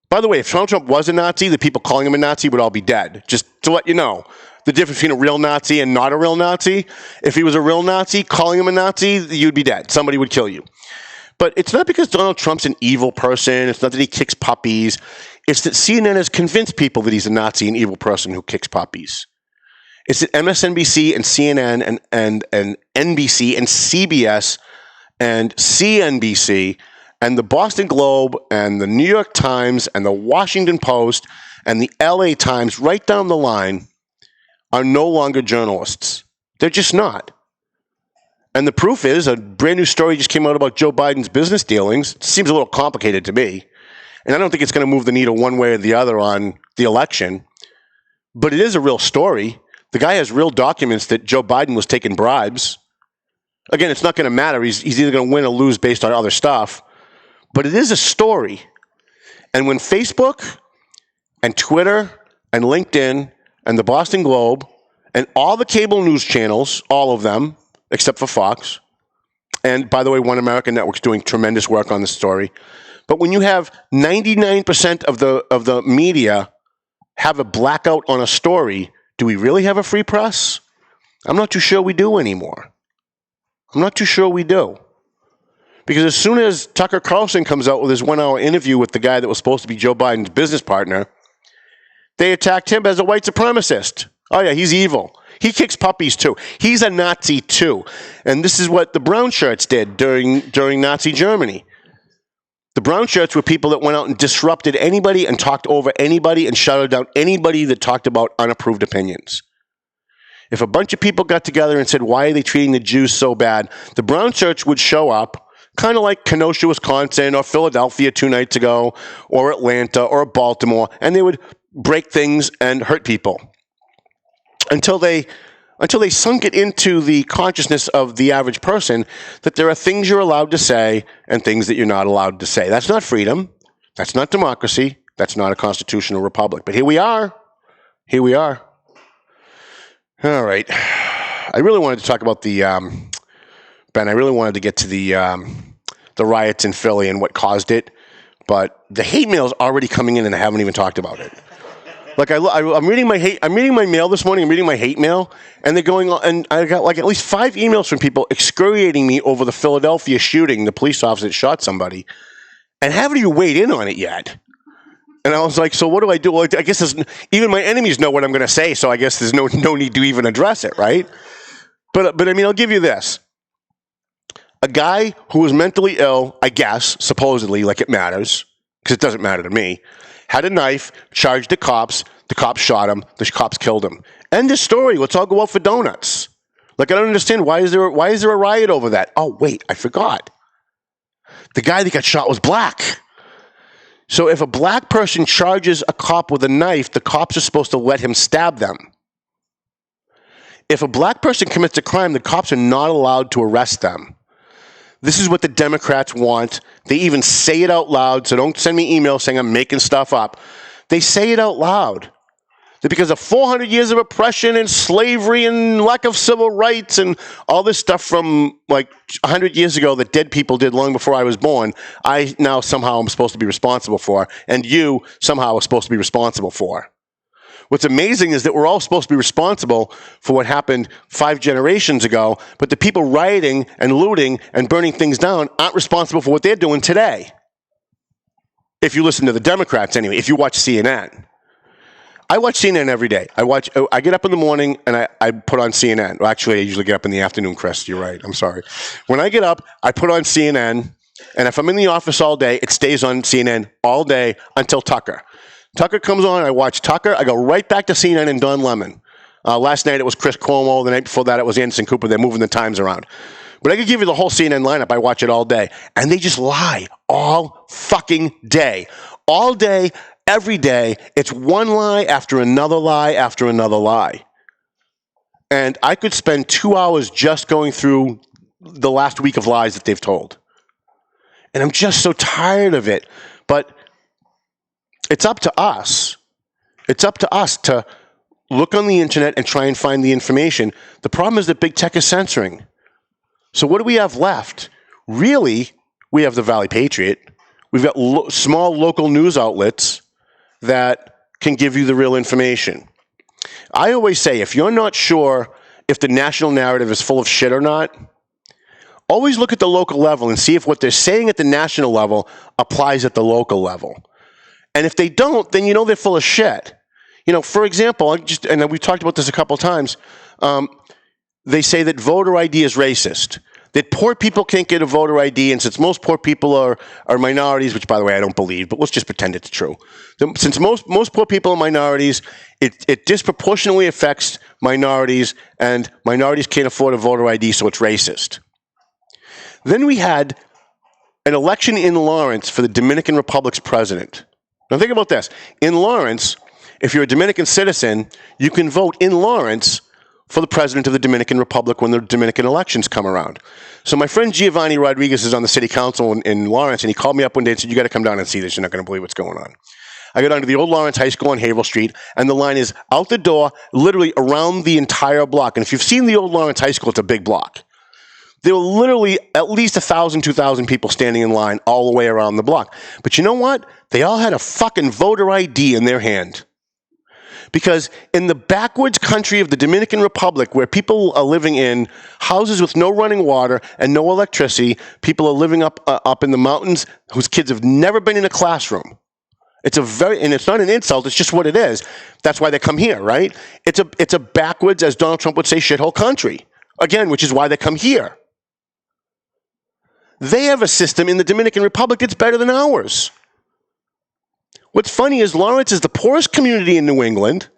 By the way, if Donald Trump was a Nazi, the people calling him a Nazi would all be dead. Just to let you know, the difference between a real Nazi and not a real Nazi. If he was a real Nazi, calling him a Nazi, you'd be dead. Somebody would kill you. But it's not because Donald Trump's an evil person. It's not that he kicks puppies. It's that CNN has convinced people that he's a Nazi and evil person who kicks puppies. It's that MSNBC and CNN and NBC and CBS and CNBC and the Boston Globe and the New York Times and the Washington Post and the LA Times right down the line are no longer journalists. They're just not. And the proof is a brand new story just came out about Joe Biden's business dealings. It seems a little complicated to me. And I don't think it's going to move the needle one way or the other on the election. But it is a real story. The guy has real documents that Joe Biden was taking bribes. Again, it's not going to matter. He's either going to win or lose based on other stuff. But it is a story. And when Facebook and Twitter and LinkedIn and the Boston Globe and all the cable news channels, all of them, except for Fox, and by the way, One American Network's doing tremendous work on this story. But when you have 99% of the media have a blackout on a story, do we really have a free press? I'm not too sure we do anymore. I'm not too sure we do. Because as soon as Tucker Carlson comes out with his 1 hour interview with the guy that was supposed to be Joe Biden's business partner, they attacked him as a white supremacist. Oh yeah, he's evil. He kicks puppies too. He's a Nazi too. And this is what the brown shirts did during Nazi Germany. The brown shirts were people that went out and disrupted anybody and talked over anybody and shouted down anybody that talked about unapproved opinions. If a bunch of people got together and said, why are they treating the Jews so bad? The brown shirts would show up, kind of like Kenosha, Wisconsin, or Philadelphia 2 nights ago, or Atlanta, or Baltimore, and they would break things and hurt people until they sunk it into the consciousness of the average person that there are things you're allowed to say and things that you're not allowed to say. That's not freedom. That's not democracy. That's not a constitutional republic. But here we are. Here we are. All right. I really wanted to talk about Ben, I really wanted to get to the riots in Philly and what caused it. But the hate mail is already coming in and I haven't even talked about it. Like I'm reading my mail this morning. I'm reading my hate mail, and they're going on, and I got like at least 5 emails from people excoriating me over the Philadelphia shooting, the police officer that shot somebody, and haven't even weighed in on it yet. And I was like, so what do I do? Well, I guess even my enemies know what I'm going to say, so I guess there's no need to even address it, right? But I mean, I'll give you this: a guy who was mentally ill, I guess, supposedly, like it matters, because it doesn't matter to me, had a knife, charged the cops shot him, the cops killed him. End of story. Let's all go out for donuts. Like, I don't understand. Why is there a riot over that? Oh, wait, I forgot. The guy that got shot was black. So if a black person charges a cop with a knife, the cops are supposed to let him stab them. If a black person commits a crime, the cops are not allowed to arrest them. This is what the Democrats want. They even say it out loud, so don't send me emails saying I'm making stuff up. They say it out loud. That because of 400 years of oppression and slavery and lack of civil rights and all this stuff from like 100 years ago that dead people did long before I was born, I now somehow am supposed to be responsible for, and you somehow are supposed to be responsible for. What's amazing is that we're all supposed to be responsible for what happened 5 generations ago, but the people rioting and looting and burning things down aren't responsible for what they're doing today. If you listen to the Democrats anyway, if you watch CNN. I watch CNN every day. I get up in the morning and I put on CNN. Well, actually, I usually get up in the afternoon, Chris. You're right. I'm sorry. When I get up, I put on CNN, and if I'm in the office all day, it stays on CNN all day until Tucker. Tucker comes on, I watch Tucker, I go right back to CNN and Don Lemon. Last night it was Chris Cuomo. The night before that it was Anderson Cooper. They're moving the times around. But I could give you the whole CNN lineup. I watch it all day. And they just lie all fucking day. All day, every day. It's one lie after another lie after another lie. And I could spend 2 hours just going through the last week of lies that they've told. And I'm just so tired of it. But it's up to us. It's up to us to look on the internet and try and find the information. The problem is that big tech is censoring. So what do we have left? Really, we have the Valley Patriot. We've got small local news outlets that can give you the real information. I always say, if you're not sure if the national narrative is full of shit or not, always look at the local level and see if what they're saying at the national level applies at the local level. And if they don't, then you know they're full of shit. You know, for example, and we've talked about this a couple times, they say that voter ID is racist, that poor people can't get a voter ID, and since most poor people are minorities, which, by the way, I don't believe, but let's just pretend it's true. Since most poor people are minorities, it disproportionately affects minorities, and minorities can't afford a voter ID, so it's racist. Then we had an election in Lawrence for the Dominican Republic's president. Now think about this. In Lawrence, if you're a Dominican citizen, you can vote in Lawrence for the president of the Dominican Republic when the Dominican elections come around. So my friend Giovanni Rodriguez is on the city council in Lawrence, and he called me up one day and said, you got to come down and see this. You're not going to believe what's going on. I go down to the old Lawrence High School on Haverhill Street, and the line is out the door, literally around the entire block. And if you've seen the old Lawrence High School, it's a big block. There were literally at least 1,000, 2,000 people standing in line all the way around the block. But you know what? They all had a fucking voter ID in their hand. Because in the backwoods country of the Dominican Republic, where people are living in houses with no running water and no electricity, people are living up in the mountains whose kids have never been in a classroom. And it's not an insult, it's just what it is. That's why they come here, right? It's a backwoods, as Donald Trump would say, shithole country. Again, which is why they come here. They have a system in the Dominican Republic that's better than ours. What's funny is Lawrence is the poorest community in New England,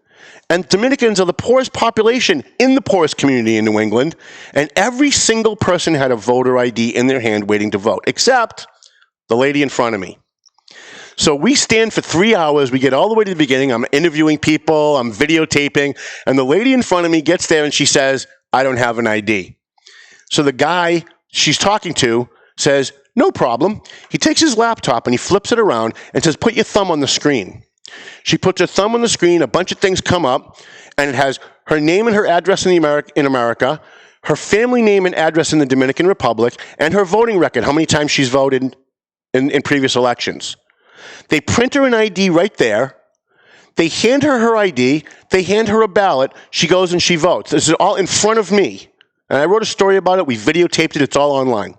and Dominicans are the poorest population in the poorest community in New England, and every single person had a voter ID in their hand waiting to vote, except the lady in front of me. So we stand for 3 hours, we get all the way to the beginning, I'm interviewing people, I'm videotaping, and the lady in front of me gets there and she says, I don't have an ID. So the guy she's talking to says, no problem. He takes his laptop and he flips it around and says, put your thumb on the screen. She puts her thumb on the screen, a bunch of things come up, and it has her name and her address in America, her family name and address in the Dominican Republic, and her voting record, how many times she's voted in previous elections. They print her an ID right there. They hand her ID. They hand her a ballot. She goes and she votes. This is all in front of me. And I wrote a story about it. We videotaped it. It's all online.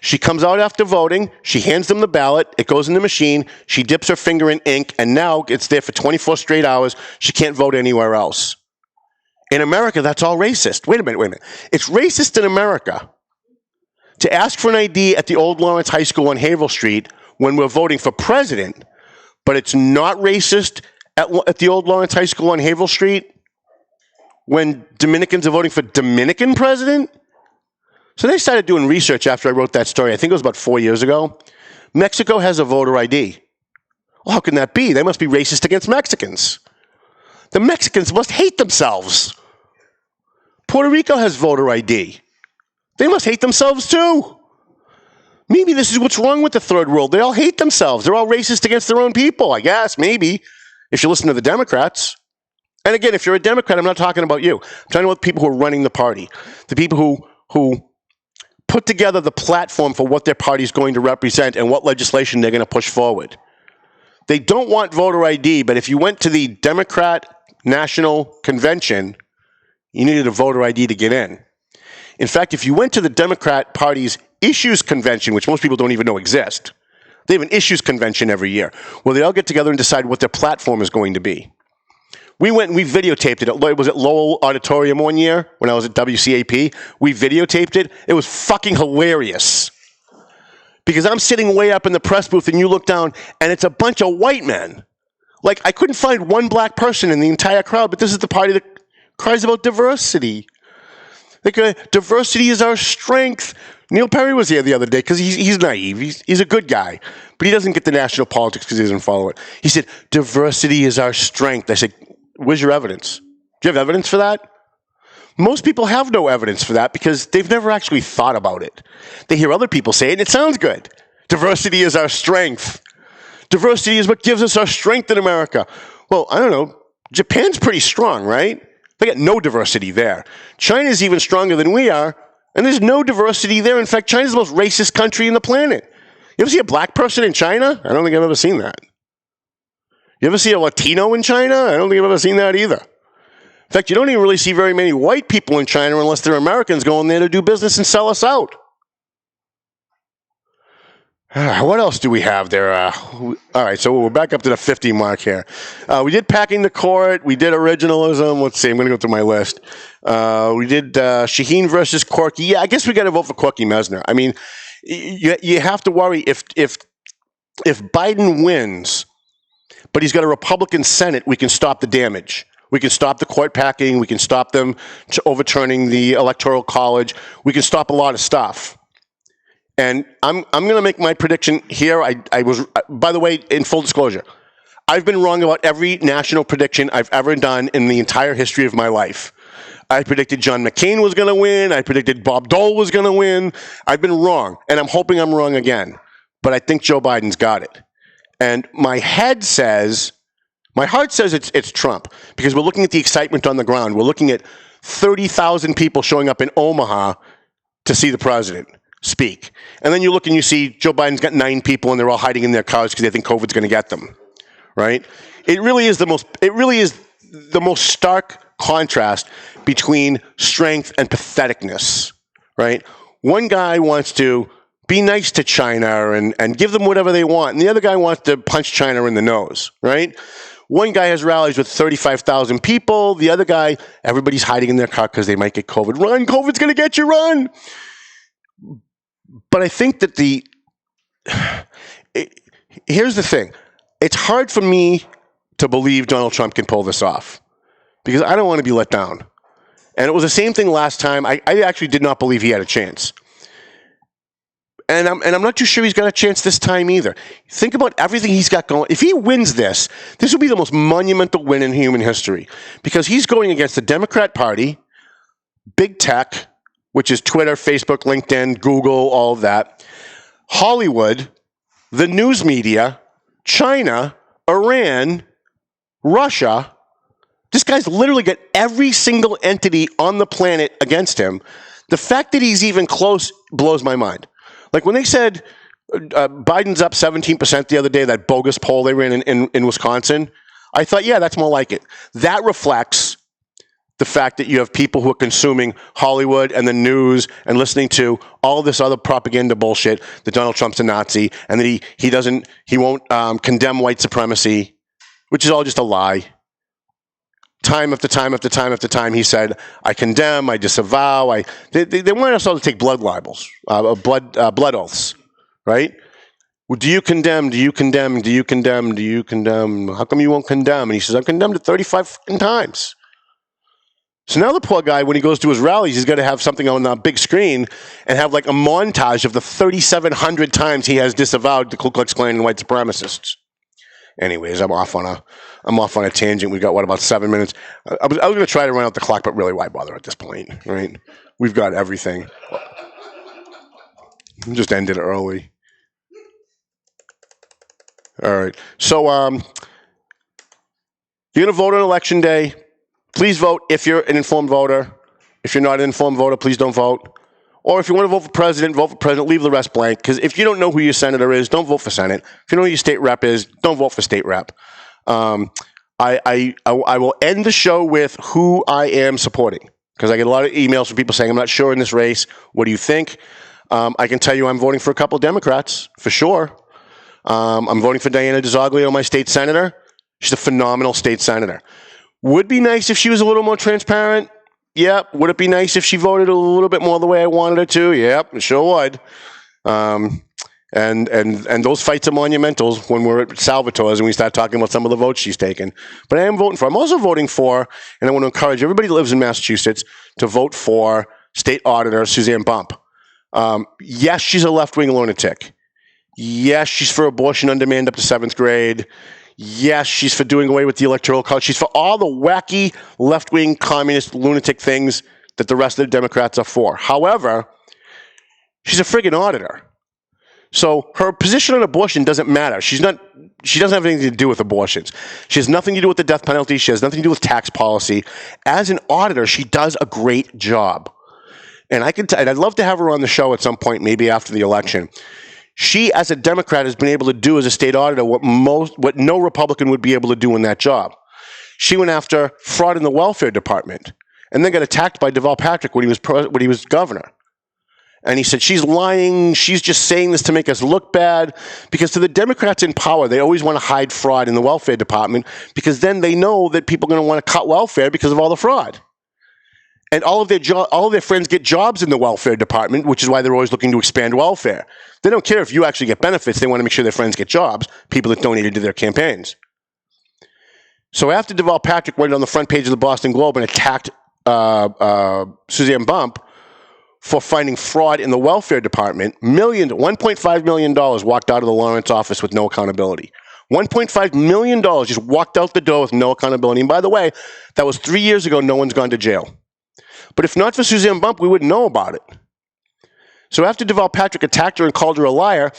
She comes out after voting. She hands them the ballot. It goes in the machine. She dips her finger in ink. And now it's there for 24 straight hours. She can't vote anywhere else. In America, that's all racist. Wait a minute. It's racist in America to ask for an ID at the old Lawrence High School on Haverhill Street when we're voting for president, but it's not racist at the old Lawrence High School on Haverhill Street when Dominicans are voting for Dominican president? So they started doing research after I wrote that story. I think it was about 4 years ago. Mexico has a voter ID. Well, how can that be? They must be racist against Mexicans. The Mexicans must hate themselves. Puerto Rico has voter ID. They must hate themselves too. Maybe this is what's wrong with the third world. They all hate themselves. They're all racist against their own people, I guess, maybe, if you listen to the Democrats. And again, if you're a Democrat, I'm not talking about you. I'm talking about the people who are running the party, the people who put together the platform for what their party is going to represent and what legislation they're going to push forward. They don't want voter ID, but if you went to the Democrat National Convention, you needed a voter ID to get in. In fact, if you went to the Democrat Party's Issues Convention, which most people don't even know exist, they have an Issues Convention every year where they all get together and decide what their platform is going to be. We went and we videotaped it. It was at Lowell Auditorium one year when I was at WCAP. We videotaped it. It was fucking hilarious. Because I'm sitting way up in the press booth and you look down and it's a bunch of white men. Like, I couldn't find one black person in the entire crowd, but this is the party that cries about diversity. Like, diversity is our strength. Neil Perry was here the other day because he's naive. He's a good guy, but he doesn't get the national politics because he doesn't follow it. He said, diversity is our strength. I said, where's your evidence? Do you have evidence for that? Most people have no evidence for that because they've never actually thought about it. They hear other people say it, and it sounds good. Diversity is our strength. Diversity is what gives us our strength in America. Well, I don't know. Japan's pretty strong, right? They got no diversity there. China's even stronger than we are, and there's no diversity there. In fact, China's the most racist country on the planet. You ever see a black person in China? I don't think I've ever seen that. You ever see a Latino in China? I don't think I've ever seen that either. In fact, you don't even really see very many white people in China unless they're Americans going there to do business and sell us out. What else do we have there? All right, so we're back up to the 50 mark here. We did Packing the Court. We did Originalism. Let's see. I'm going to go through my list. We did Shaheen versus Corky. Yeah, I guess we got to vote for Corky Mesner. I mean, you have to worry if Biden wins, but he's got a Republican Senate, we can stop the damage. We can stop the court packing. We can stop them overturning the Electoral College. We can stop a lot of stuff. And I'm going to make my prediction here. I was, by the way, in full disclosure, I've been wrong about every national prediction I've ever done in the entire history of my life. I predicted John McCain was going to win. I predicted Bob Dole was going to win. I've been wrong, and I'm hoping I'm wrong again. But I think Joe Biden's got it. And my heart says it's Trump, because we're looking at the excitement on the ground. We're looking at 30,000 people showing up in Omaha to see the president speak. And then you look and you see Joe Biden's got 9 people and they're all hiding in their cars because they think COVID's going to get them, right? It really is the most stark contrast between strength and patheticness, right? One guy wants to be nice to China and give them whatever they want, and the other guy wants to punch China in the nose, right? One guy has rallies with 35,000 people. The other guy, everybody's hiding in their car because they might get COVID. Run, COVID's going to get you, run! But I think that here's the thing. It's hard for me to believe Donald Trump can pull this off because I don't want to be let down. And it was the same thing last time. I actually did not believe he had a chance. And I'm not too sure he's got a chance this time either. Think about everything he's got going. If he wins this will be the most monumental win in human history because he's going against the Democrat Party, big tech, which is Twitter, Facebook, LinkedIn, Google, all of that, Hollywood, the news media, China, Iran, Russia. This guy's literally got every single entity on the planet against him. The fact that he's even close blows my mind. Like when they said Biden's up 17% the other day, that bogus poll they ran in Wisconsin, I thought, yeah, that's more like it. That reflects the fact that you have people who are consuming Hollywood and the news and listening to all this other propaganda bullshit that Donald Trump's a Nazi and that he won't condemn white supremacy, which is all just a lie. Time after time after time after time, he said, I condemn, I disavow. They want us all to take blood libels, blood oaths, right? Well, do you condemn? Do you condemn? Do you condemn? Do you condemn? How come you won't condemn? And he says, I've condemned it 35 fucking times. So now the poor guy, when he goes to his rallies, he's got to have something on a big screen and have like a montage of the 3,700 times he has disavowed the Ku Klux Klan and white supremacists. Anyways, I'm off on a tangent. We've got, about 7 minutes? I was going to try to run out the clock, but really, why bother at this point, right? We've got everything. Just ended it early. All right. So you're going to vote on Election Day. Please vote if you're an informed voter. If you're not an informed voter, please don't vote. Or if you want to vote for president, leave the rest blank. Because if you don't know who your senator is, don't vote for Senate. If you know who your state rep is, don't vote for state rep. I will end the show with who I am supporting. Because I get a lot of emails from people saying, I'm not sure in this race. What do you think? I can tell you I'm voting for a couple of Democrats, for sure. I'm voting for Diana DiZoglio, my state senator. She's a phenomenal state senator. Would be nice if she was a little more transparent. Yep. Would it be nice if she voted a little bit more the way I wanted her to? Yep, it sure would. And And those fights are monumental when we're at Salvatore's and we start talking about some of the votes she's taken. But I am voting for. I'm also voting for, and I want to encourage everybody that lives in Massachusetts to vote for State Auditor Suzanne Bump. Yes, she's a left-wing lunatic. Yes, she's for abortion on demand up to 7th grade. Yes, she's for doing away with the Electoral College. She's for all the wacky left-wing communist lunatic things that the rest of the Democrats are for. However, she's a friggin' auditor. So her position on abortion doesn't matter. She doesn't have anything to do with abortions. She has nothing to do with the death penalty. She has nothing to do with tax policy. As an auditor, she does a great job. And I'd love to have her on the show at some point, maybe after the election. She, as a Democrat, has been able to do as a state auditor what no Republican would be able to do in that job. She went after fraud in the welfare department and then got attacked by Valley Patriot when he was governor. And he said, she's lying, she's just saying this to make us look bad, because to the Democrats in power, they always want to hide fraud in the welfare department, because then they know that people are going to want to cut welfare because of all the fraud. And all of their friends get jobs in the welfare department, which is why they're always looking to expand welfare. They don't care if you actually get benefits. They want to make sure their friends get jobs, people that donated to their campaigns. So after Valley Patriot went on the front page of the Boston Globe and attacked Suzanne Bump for finding fraud in the welfare department, $1.5 million walked out of the Lawrence office with no accountability. $1.5 million just walked out the door with no accountability. And by the way, that was 3 years ago. No one's gone to jail. But if not for Suzanne Bump, we wouldn't know about it. So after Valley Patriot attacked her and called her a liar,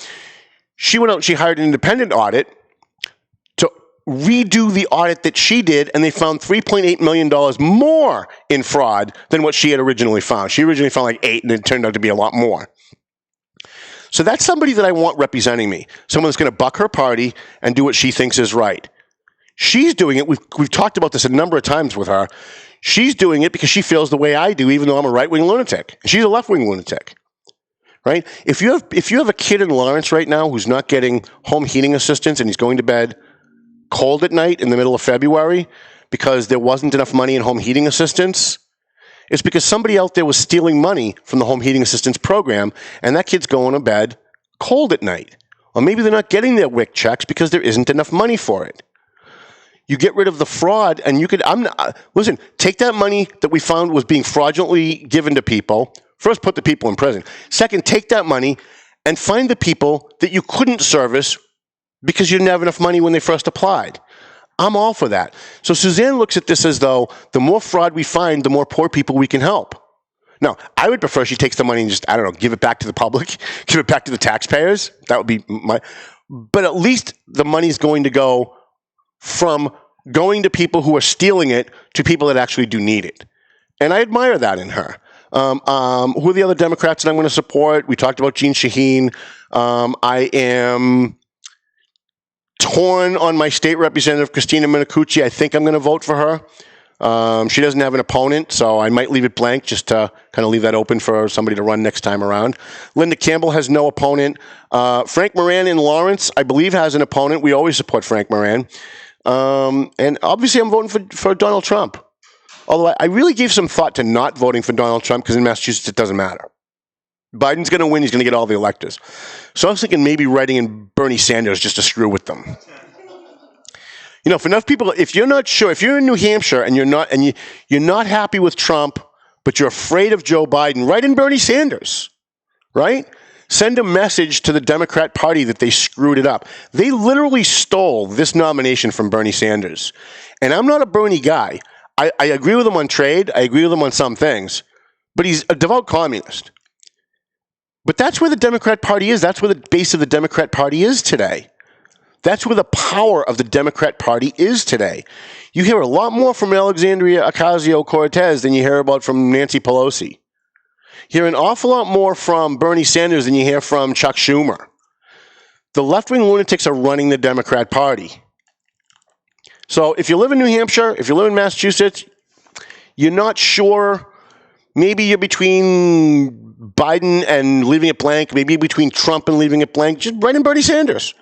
she went out and she hired an independent audit to redo the audit that she did, and they found $3.8 million more in fraud than what she had originally found. She originally found like 8, and it turned out to be a lot more. So that's somebody that I want representing me. Someone that's going to buck her party and do what she thinks is right. She's doing it. We've talked about this a number of times with her. She's doing it because she feels the way I do, even though I'm a right-wing lunatic. She's a left-wing lunatic, right? If you have a kid in Lawrence right now who's not getting home heating assistance and he's going to bed cold at night in the middle of February because there wasn't enough money in home heating assistance, it's because somebody out there was stealing money from the home heating assistance program, and that kid's going to bed cold at night. Or maybe they're not getting their WIC checks because there isn't enough money for it. You get rid of the fraud, and you could, listen, take that money that we found was being fraudulently given to people. First, put the people in prison. Second, take that money and find the people that you couldn't service because you didn't have enough money when they first applied. I'm all for that. So Suzanne looks at this as though the more fraud we find, the more poor people we can help. Now, I would prefer she takes the money and just, give it back to the public, give it back to the taxpayers. That would be but at least the money's going to go from going to people who are stealing it to people that actually do need it. And I admire that in her. Who are the other Democrats that I'm going to support? We talked about Jean Shaheen. I am torn on my state representative, Christina Minicucci. I think I'm going to vote for her. She doesn't have an opponent, so I might leave it blank just to kind of leave that open for somebody to run next time around. Linda Campbell has no opponent. Frank Moran in Lawrence, I believe, has an opponent. We always support Frank Moran. And obviously I'm voting for Donald Trump. Although I really gave some thought to not voting for Donald Trump because in Massachusetts it doesn't matter. Biden's going to win. He's going to get all the electors. So I was thinking maybe writing in Bernie Sanders just to screw with them. For enough people, if you're not sure, if you're in New Hampshire and you're not happy with Trump, but you're afraid of Joe Biden, write in Bernie Sanders, right? Send a message to the Democrat Party that they screwed it up. They literally stole this nomination from Bernie Sanders. And I'm not a Bernie guy. I agree with him on trade. I agree with him on some things. But he's a devout communist. But that's where the Democrat Party is. That's where the base of the Democrat Party is today. That's where the power of the Democrat Party is today. You hear a lot more from Alexandria Ocasio-Cortez than you hear about from Nancy Pelosi. You hear an awful lot more from Bernie Sanders than you hear from Chuck Schumer. The left-wing lunatics are running the Democrat Party. So if you live in New Hampshire, if you live in Massachusetts, you're not sure, maybe you're between Biden and leaving it blank, maybe between Trump and leaving it blank, just write in Bernie Sanders.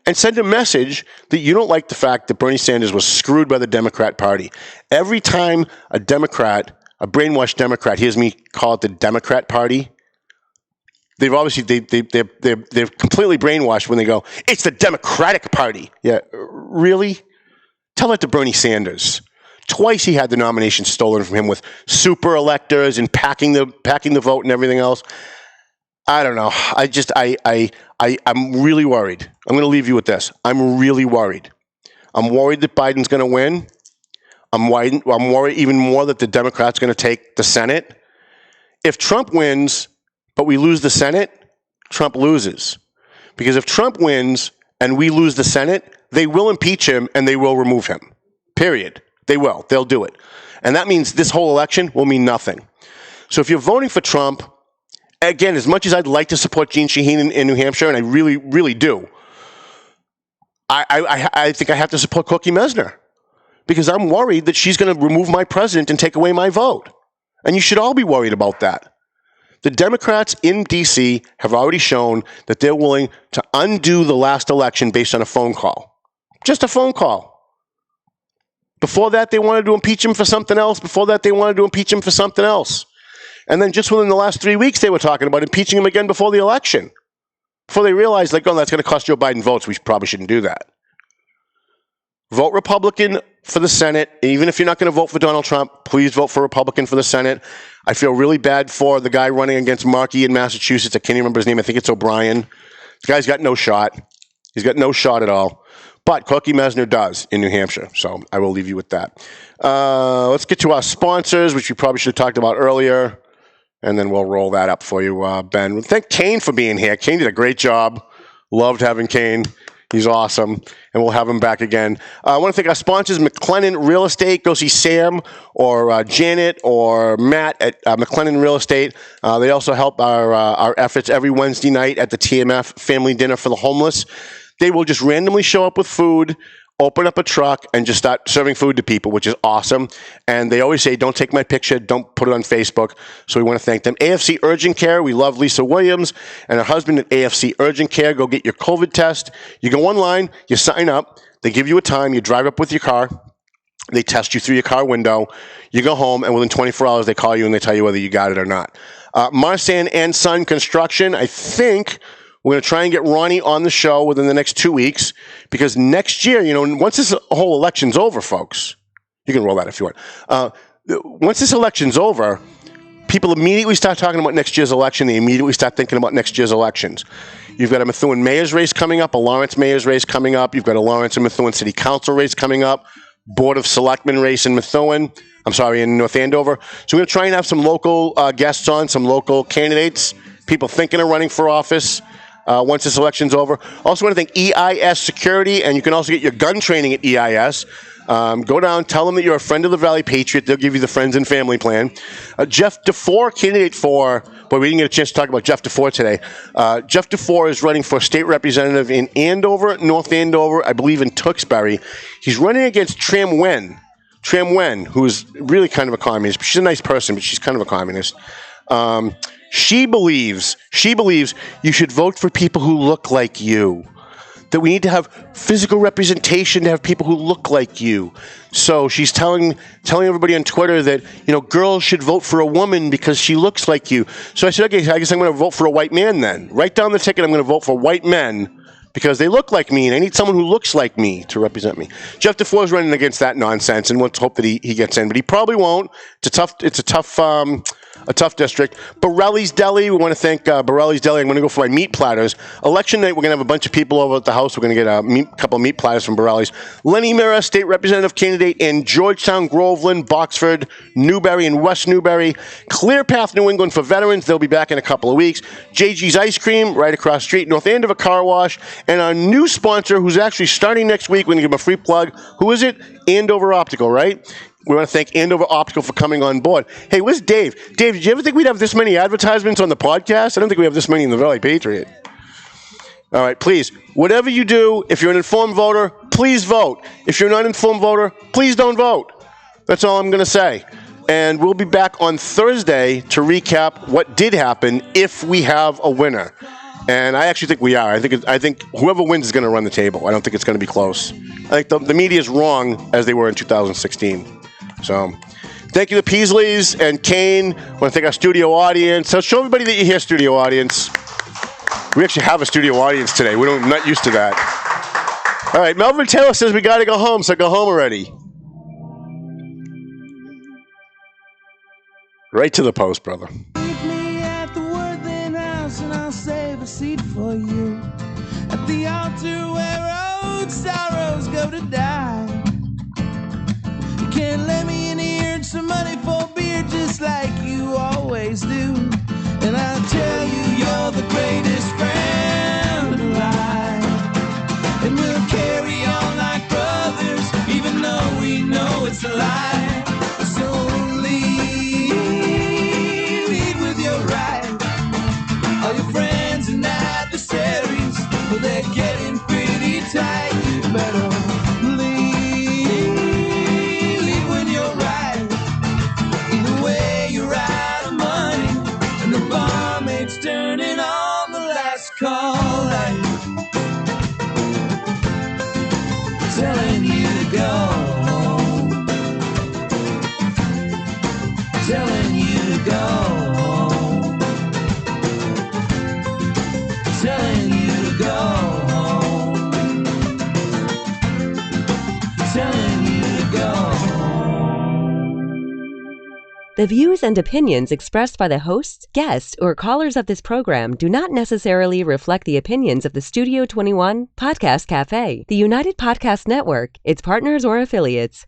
And send a message that you don't like the fact that Bernie Sanders was screwed by the Democrat Party. Every time a Democrat, a brainwashed Democrat, hears me call it the Democrat Party, they've obviously they're completely brainwashed when they go, it's the Democratic Party. Yeah, really? Tell that to Bernie Sanders. Twice he had the nomination stolen from him with super electors and packing the vote and everything else. I don't know. I'm really worried. I'm going to leave you with this. I'm really worried. I'm worried that Biden's going to win. I'm worried even more that the Democrats are going to take the Senate. If Trump wins, but we lose the Senate, Trump loses. Because if Trump wins and we lose the Senate, they will impeach him and they will remove him. Period. They will. They'll do it. And that means this whole election will mean nothing. So if you're voting for Trump, again, as much as I'd like to support Jeanne Shaheen in New Hampshire, and I really, really do, I think I have to support Cookie Mesner because I'm worried that she's going to remove my president and take away my vote. And you should all be worried about that. The Democrats in D.C. have already shown that they're willing to undo the last election based on a phone call. Just a phone call. Before that, they wanted to impeach him for something else. Before that, they wanted to impeach him for something else. And then just within the last 3 weeks, they were talking about impeaching him again before the election. Before they realized, like, oh, that's going to cost Joe Biden votes. We probably shouldn't do that. Vote Republican for the Senate. Even if you're not going to vote for Donald Trump, please vote for Republican for the Senate. I feel really bad for the guy running against Markey in Massachusetts. I can't even remember his name. I think it's O'Brien. The guy's got no shot. He's got no shot at all. But Cookie Mesner does in New Hampshire, so I will leave you with that. Let's get to our sponsors, which we probably should have talked about earlier, and then we'll roll that up for you, Ben. Thank Kane for being here. Kane did a great job. Loved having Kane. He's awesome, and we'll have him back again. I want to thank our sponsors, McLennan Real Estate. Go see Sam or Janet or Matt at McLennan Real Estate. They also help our efforts every Wednesday night at the TMF Family Dinner for the Homeless. They will just randomly show up with food, open up a truck, and just start serving food to people, which is awesome. And they always say, don't take my picture, don't put it on Facebook. So we want to thank them. AFC Urgent Care, we love Lisa Williams and her husband at AFC Urgent Care. Go get your COVID test. You go online, you sign up, they give you a time, you drive up with your car, they test you through your car window, you go home, and within 24 hours they call you and they tell you whether you got it or not. Marsan and Son Construction, I think we're going to try and get Ronnie on the show within the next 2 weeks because next year, once this whole election's over, folks, you can roll that if you want. Once this election's over, people immediately start talking about next year's election. They immediately start thinking about next year's elections. You've got a Methuen mayor's race coming up, a Lawrence mayor's race coming up. You've got a Lawrence and Methuen city council race coming up, Board of Selectmen race in Methuen. In North Andover. So we're going to try and have some local guests on, some local candidates, people thinking of running for office. Once this election's over. Also want to thank EIS Security, and you can also get your gun training at EIS. Go down, tell them that you're a friend of the Valley Patriot. They'll give you the friends and family plan. Jeff Dufour, candidate for, we didn't get a chance to talk about Jeff Dufour today. Jeff Dufour is running for state representative in Andover, North Andover, I believe in Tewksbury. He's running against Tram Wen, who is really kind of a communist. She's a nice person, but she's kind of a communist. She believes you should vote for people who look like you. That we need to have physical representation to have people who look like you. So she's telling everybody on Twitter that, girls should vote for a woman because she looks like you. So I said, okay, I guess I'm going to vote for a white man then. Write down the ticket, I'm going to vote for white men because they look like me and I need someone who looks like me to represent me. Jeff Dufour is running against that nonsense and let's hope that he gets in, but he probably won't. It's a tough district. Borelli's Deli, we want to thank Borelli's Deli. I'm going to go for my meat platters. Election night, we're going to have a bunch of people over at the house. We're going to get a couple of meat platters from Borelli's. Lenny Mira, state representative candidate in Georgetown, Groveland, Boxford, Newberry, and West Newberry. Clear Path, New England for veterans. They'll be back in a couple of weeks. JG's Ice Cream, right across the street, North Andover Car Wash. And our new sponsor, who's actually starting next week, we're going to give him a free plug. Who is it? Andover Optical, right? We want to thank Andover Optical for coming on board. Hey, where's Dave? Dave, did you ever think we'd have this many advertisements on the podcast? I don't think we have this many in the Valley Patriot. All right, please, whatever you do, if you're an informed voter, please vote. If you're not an informed voter, please don't vote. That's all I'm going to say. And we'll be back on Thursday to recap what did happen if we have a winner. And I actually think we are. I think whoever wins is going to run the table. I don't think it's going to be close. I think the media is wrong as they were in 2016. So, thank you to Peasleys and Kane. I want to thank our studio audience. So, show everybody that you're here, studio audience. We actually have a studio audience today. We're not used to that. All right, Melvin Taylor says we got to go home, so go home already. Right to the post, brother. Meet me at the Worthing House and I'll save a seat for you. At the altar where old sorrows go to die. You can't lend me an ear and some money for beer just like you always do. And I'll tell you you're the greatest friend alive. And we'll carry on like brothers even though we know it's a lie. So lead with your right. All your friends and adversaries, well, they're getting pretty tight. You better lead when you're right. Either way, you're out of money, and the barmaid's turning on the last call light, telling you to go home, telling you to go home, telling you to go home, telling you to go home. The views and opinions expressed by the hosts, guests, or callers of this program do not necessarily reflect the opinions of the Studio 21 Podcast Cafe, the United Podcast Network, its partners, or affiliates.